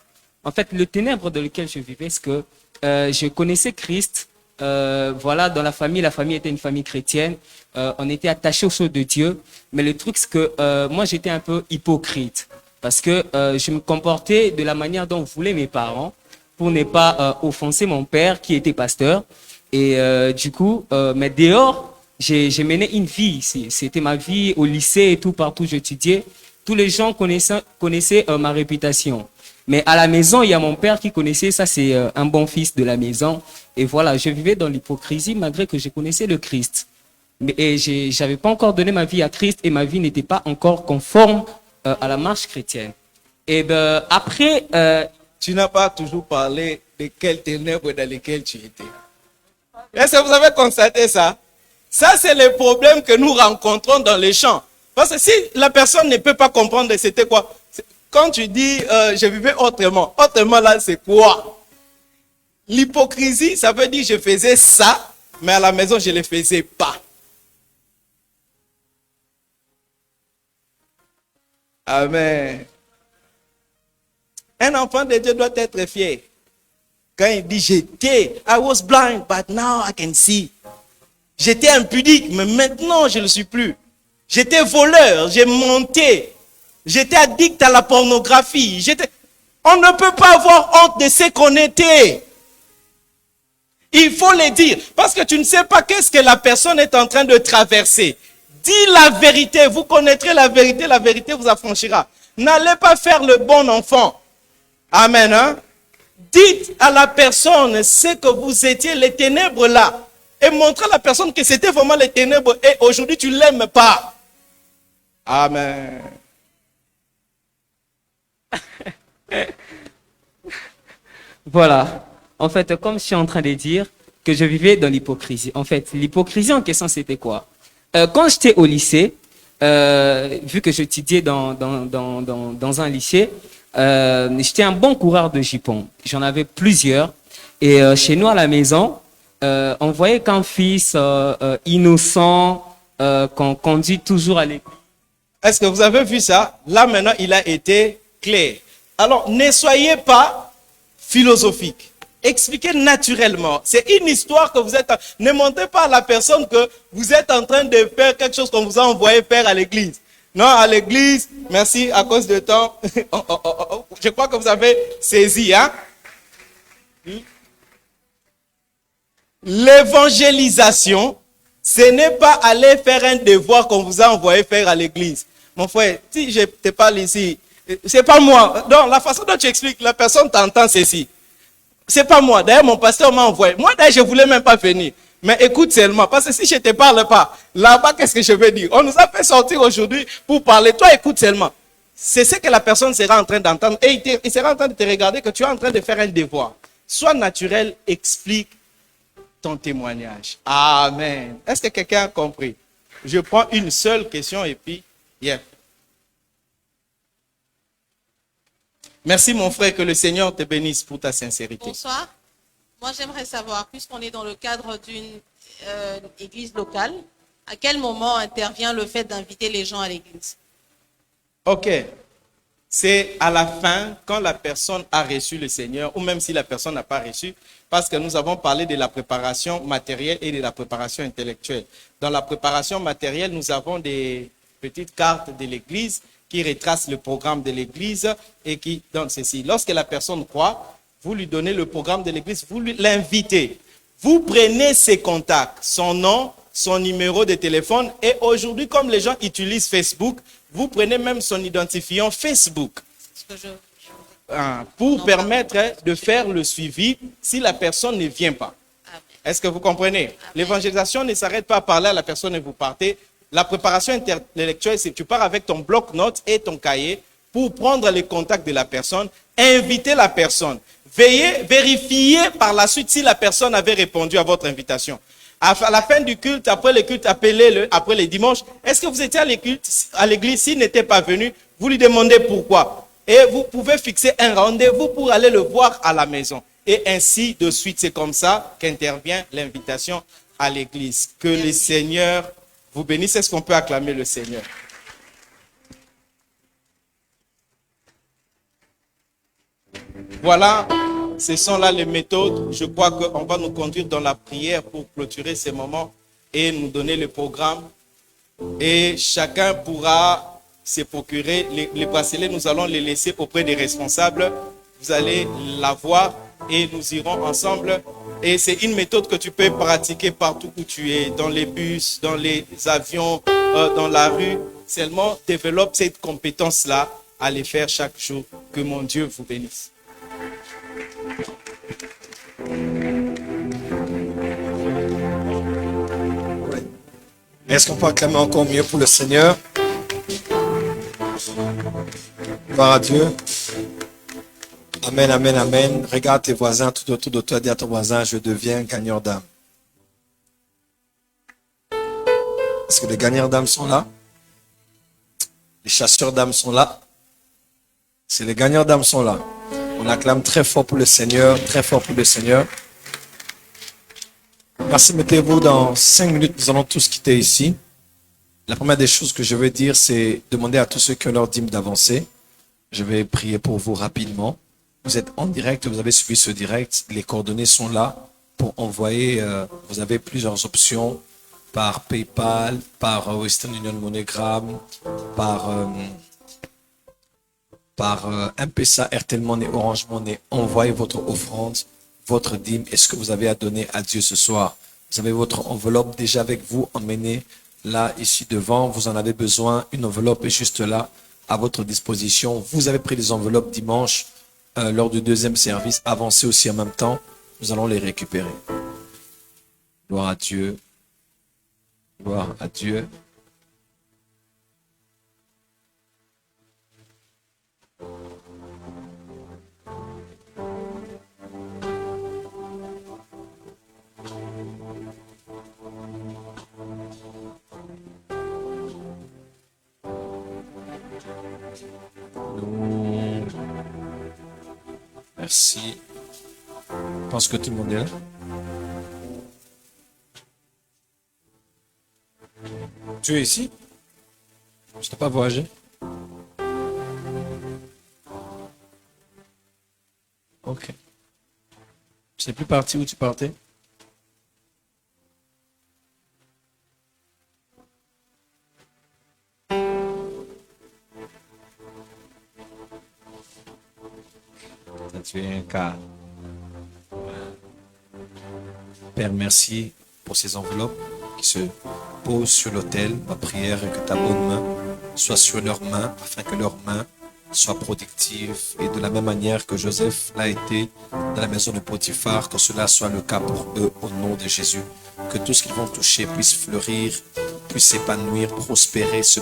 En fait, le ténèbre dans lequel je vivais, c'est que je connaissais Christ. Voilà, dans la famille était une famille chrétienne. On était attachés aux choses de Dieu. Mais le truc, c'est que moi, j'étais un peu hypocrite. Parce que je me comportais de la manière dont voulaient mes parents pour ne pas offenser mon père qui était pasteur. Et du coup, mais dehors, j'ai mené une vie. C'était ma vie au lycée et tout, partout où j'étudiais. Tous les gens connaissaient ma réputation. Mais à la maison, il y a mon père qui connaissait, ça c'est un bon fils de la maison. Et voilà, je vivais dans l'hypocrisie malgré que je connaissais le Christ. Et j'avais pas encore donné ma vie à Christ et ma vie n'était pas encore conforme à la marche chrétienne. Et ben après, Tu n'as pas toujours parlé de quelles ténèbres dans lesquelles tu étais. Est-ce que vous avez constaté ça? Ça, c'est le problème que nous rencontrons dans les champs. Parce que si la personne ne peut pas comprendre c'était quoi, quand tu dis je vivais autrement, autrement là, c'est quoi? L'hypocrisie, ça veut dire je faisais ça, mais à la maison, je ne le faisais pas. Amen. Un enfant de Dieu doit être fier. Quand il dit j'étais, I was blind, but now I can see. J'étais impudique, mais maintenant je ne le suis plus. J'étais voleur, j'ai monté. J'étais addict à la pornographie. On ne peut pas avoir honte de ce qu'on était. Il faut le dire. Parce que tu ne sais pas qu'est-ce que la personne est en train de traverser. Dis la vérité. Vous connaîtrez la vérité vous affranchira. N'allez pas faire le bon enfant. Amen. Hein? Dites à la personne ce que vous étiez, les ténèbres là. Et montrez à la personne que c'était vraiment les ténèbres. Et aujourd'hui, tu ne l'aimes pas. Amen. voilà. En fait, comme je suis en train de dire que je vivais dans l'hypocrisie. En fait, l'hypocrisie en question, c'était quoi? Quand j'étais au lycée, vu que j'étudiais dans un lycée, j'étais un bon coureur de jupons. J'en avais plusieurs. Et chez nous à la maison, on voyait qu'un fils innocent, qu'on conduit toujours à l'école. Est-ce que vous avez vu ça? Là maintenant, il a été clair. Alors, ne soyez pas philosophique. Expliquez naturellement. C'est une histoire que vous êtes... Ne montrez pas à la personne que vous êtes en train de faire quelque chose qu'on vous a envoyé faire à l'église. Non, à l'église, merci, à cause de temps. Je crois que vous avez saisi, hein? L'évangélisation, ce n'est pas aller faire un devoir qu'on vous a envoyé faire à l'église. Mon frère, si je te parle ici, c'est pas moi. Donc, la façon dont tu expliques, la personne t'entend ceci. C'est pas moi. D'ailleurs, mon pasteur m'a envoyé. Moi, d'ailleurs, je voulais même pas venir. Mais écoute seulement. Parce que si je te parle pas, là-bas, qu'est-ce que je vais dire? On nous a fait sortir aujourd'hui pour parler. Toi, écoute seulement. C'est ce que la personne sera en train d'entendre. Et il sera en train de te regarder que tu es en train de faire un devoir. Sois naturel, explique ton témoignage. Amen. Est-ce que quelqu'un a compris? Je prends une seule question et puis, yeah. Merci mon frère, que le Seigneur te bénisse pour ta sincérité. Bonsoir. Moi, j'aimerais savoir, puisqu'on est dans le cadre d'une église locale, à quel moment intervient le fait d'inviter les gens à l'église? Ok. C'est à la fin, quand la personne a reçu le Seigneur, ou même si la personne n'a pas reçu, parce que nous avons parlé de la préparation matérielle et de la préparation intellectuelle. Dans la préparation matérielle, nous avons des petites cartes de l'église qui retracent le programme de l'église et qui donnent ceci. Lorsque la personne croit, vous lui donnez le programme de l'église, vous l'invitez. Vous prenez ses contacts, son nom, son numéro de téléphone. Et aujourd'hui, comme les gens utilisent Facebook, vous prenez même son identifiant Facebook pour permettre de faire le suivi si la personne ne vient pas. Est-ce que vous comprenez? L'évangélisation ne s'arrête pas à parler à la personne et vous partez. La préparation intellectuelle, c'est que tu pars avec ton bloc-notes et ton cahier pour prendre les contacts de la personne, inviter la personne. Vérifier par la suite si la personne avait répondu à votre invitation. À la fin du culte, après le culte, appelez-le, après les dimanches. Est-ce que vous étiez à l'église? S'il n'était pas venu, vous lui demandez pourquoi. Et vous pouvez fixer un rendez-vous pour aller le voir à la maison. Et ainsi de suite, c'est comme ça qu'intervient l'invitation à l'église. Que le Seigneur vous bénisse. Est-ce qu'on peut acclamer le Seigneur? Voilà, ce sont là les méthodes. Je crois qu'on va nous conduire dans la prière pour clôturer ces moments et nous donner le programme. Et chacun pourra se procurer. Les bracelets, nous allons les laisser auprès des responsables. Vous allez l'avoir et nous irons ensemble. Et c'est une méthode que tu peux pratiquer partout où tu es, dans les bus, dans les avions, dans la rue. Seulement, développe cette compétence-là à les faire chaque jour. Que mon Dieu vous bénisse. Est-ce qu'on peut acclamer encore mieux pour le Seigneur? Gloire à Dieu. Amen, amen, amen. Regarde tes voisins tout autour de toi. Dis à ton voisin, je deviens gagneur d'âme. Est-ce que les gagneurs d'âme sont là? Les chasseurs d'âme sont là? Si les gagneurs d'âme sont là, on acclame très fort pour le Seigneur, très fort pour le Seigneur. Merci, mettez-vous dans 5 minutes, nous allons tous quitter ici. La première des choses que je veux dire, c'est demander à tous ceux qui ont leur dîme d'avancer. Je vais prier pour vous rapidement. Vous êtes en direct, vous avez suivi ce direct. Les coordonnées sont là pour envoyer. Vous avez plusieurs options par PayPal, par Western Union MoneyGram, par M-Pesa, Airtel Money, Orange Money. Envoyez votre offrande, votre dîme et ce que vous avez à donner à Dieu ce soir. Vous avez votre enveloppe déjà avec vous, emmenée là, ici devant. Vous en avez besoin. Une enveloppe est juste là, à votre disposition. Vous avez pris des enveloppes dimanche lors du deuxième service. Avancez aussi en même temps. Nous allons les récupérer. Gloire à Dieu. Gloire à Dieu. Merci. Je pense que tout le monde est là. Tu es ici? Je t'ai pas voyagé. Ok. Tu sais plus parti où tu partais? Tu es un cas. Père, merci pour ces enveloppes qui se posent sur l'autel. Ma prière est que ta bonne main soit sur leurs mains, afin que leurs mains soient productives. Et de la même manière que Joseph l'a été dans la maison de Potiphar, que cela soit le cas pour eux au nom de Jésus. Que tout ce qu'ils vont toucher puisse fleurir, puisse s'épanouir, prospérer, se